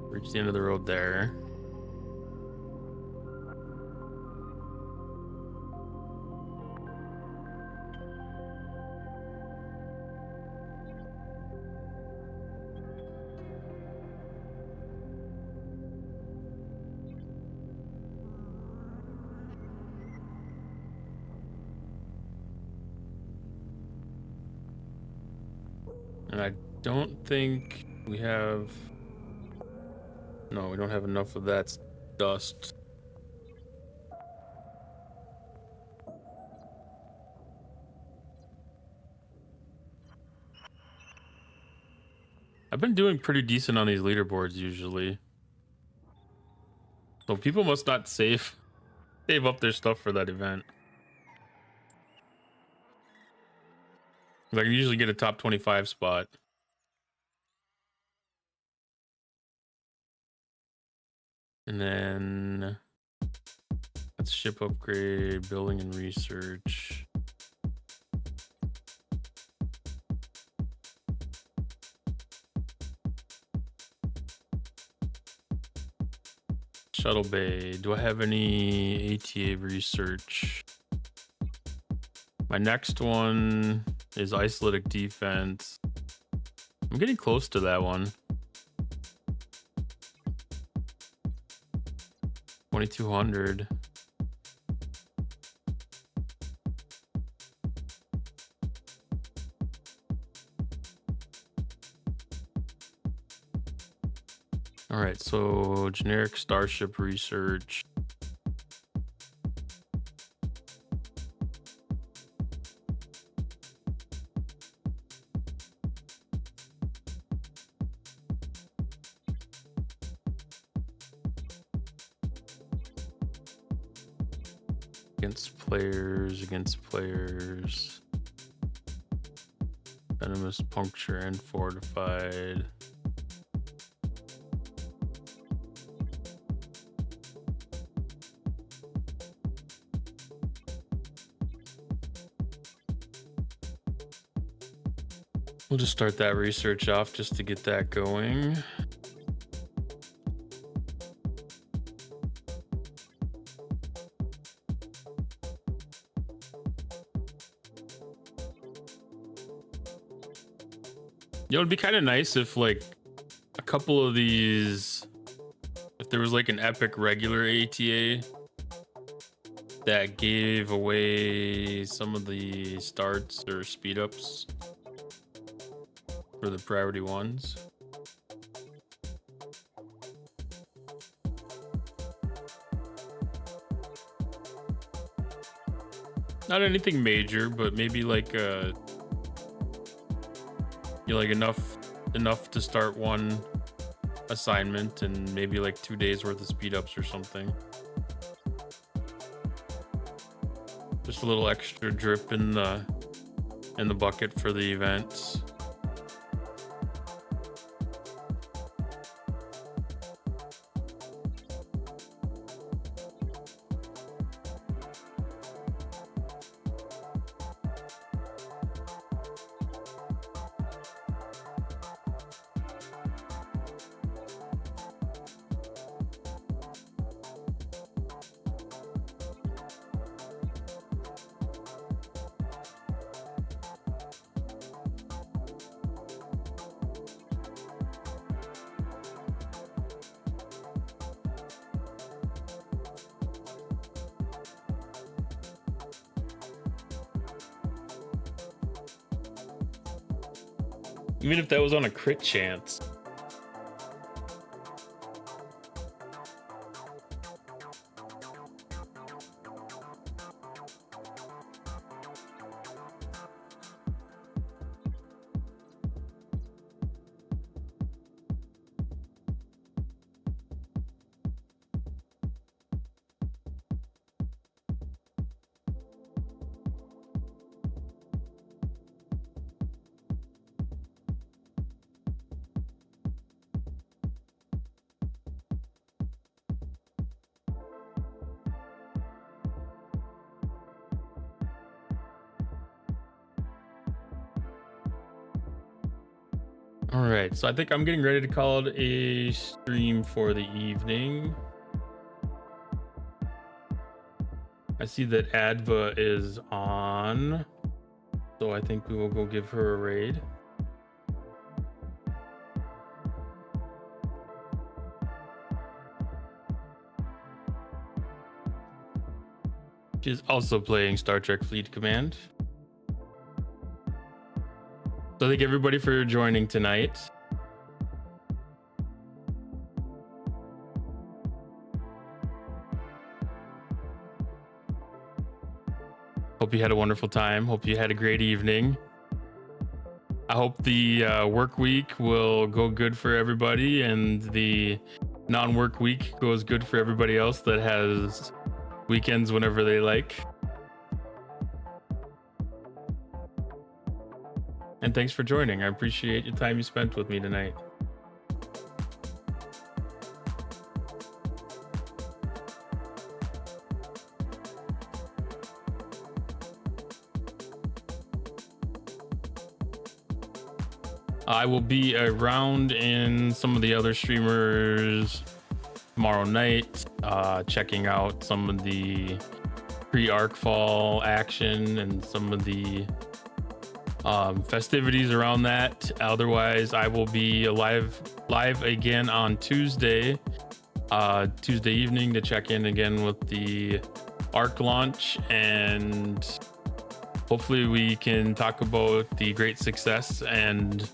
Reached the end of the road there. And I don't think we have... No, we don't have enough of that dust. I've been doing pretty decent on these leaderboards usually. So people must not save up their stuff for that event. I can usually get a top 25 spot. And then That's ship upgrade, building and research. Shuttle bay. Do I have any ATA research? My next one is isolatic defense. I'm getting close to that one. 2200. All right, so generic starship research. Against players. Venomous, puncture, and fortified. We'll just start that research off just to get that going. You know, it'd be kind of nice if like a couple of these, if there was like an epic regular ATA that gave away some of the starts or speed ups for the priority ones. Not anything major, but maybe like like enough to start one assignment and maybe like 2 days worth of speed ups or something. Just a little extra drip in the bucket for the events. Even if that was on a crit chance. All right, so I think I'm getting ready to call it a stream for the evening. I see that Adva is on, so I think we will go give her a raid. She's also playing Star Trek Fleet Command. So thank everybody for joining tonight. Hope you had a wonderful time. Hope you had a great evening. I hope the work week will go good for everybody and the non-work week goes good for everybody else that has weekends whenever they like. And thanks for joining. I appreciate the time you spent with me tonight. I will be around in some of the other streamers tomorrow night, checking out some of the pre-arcfall action and some of the festivities around that. Otherwise, I will be live again on Tuesday evening to check in again with the Arc launch, and hopefully we can talk about the great success and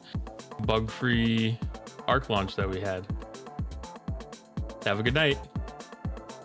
bug-free Arc launch that we had. Have a good night.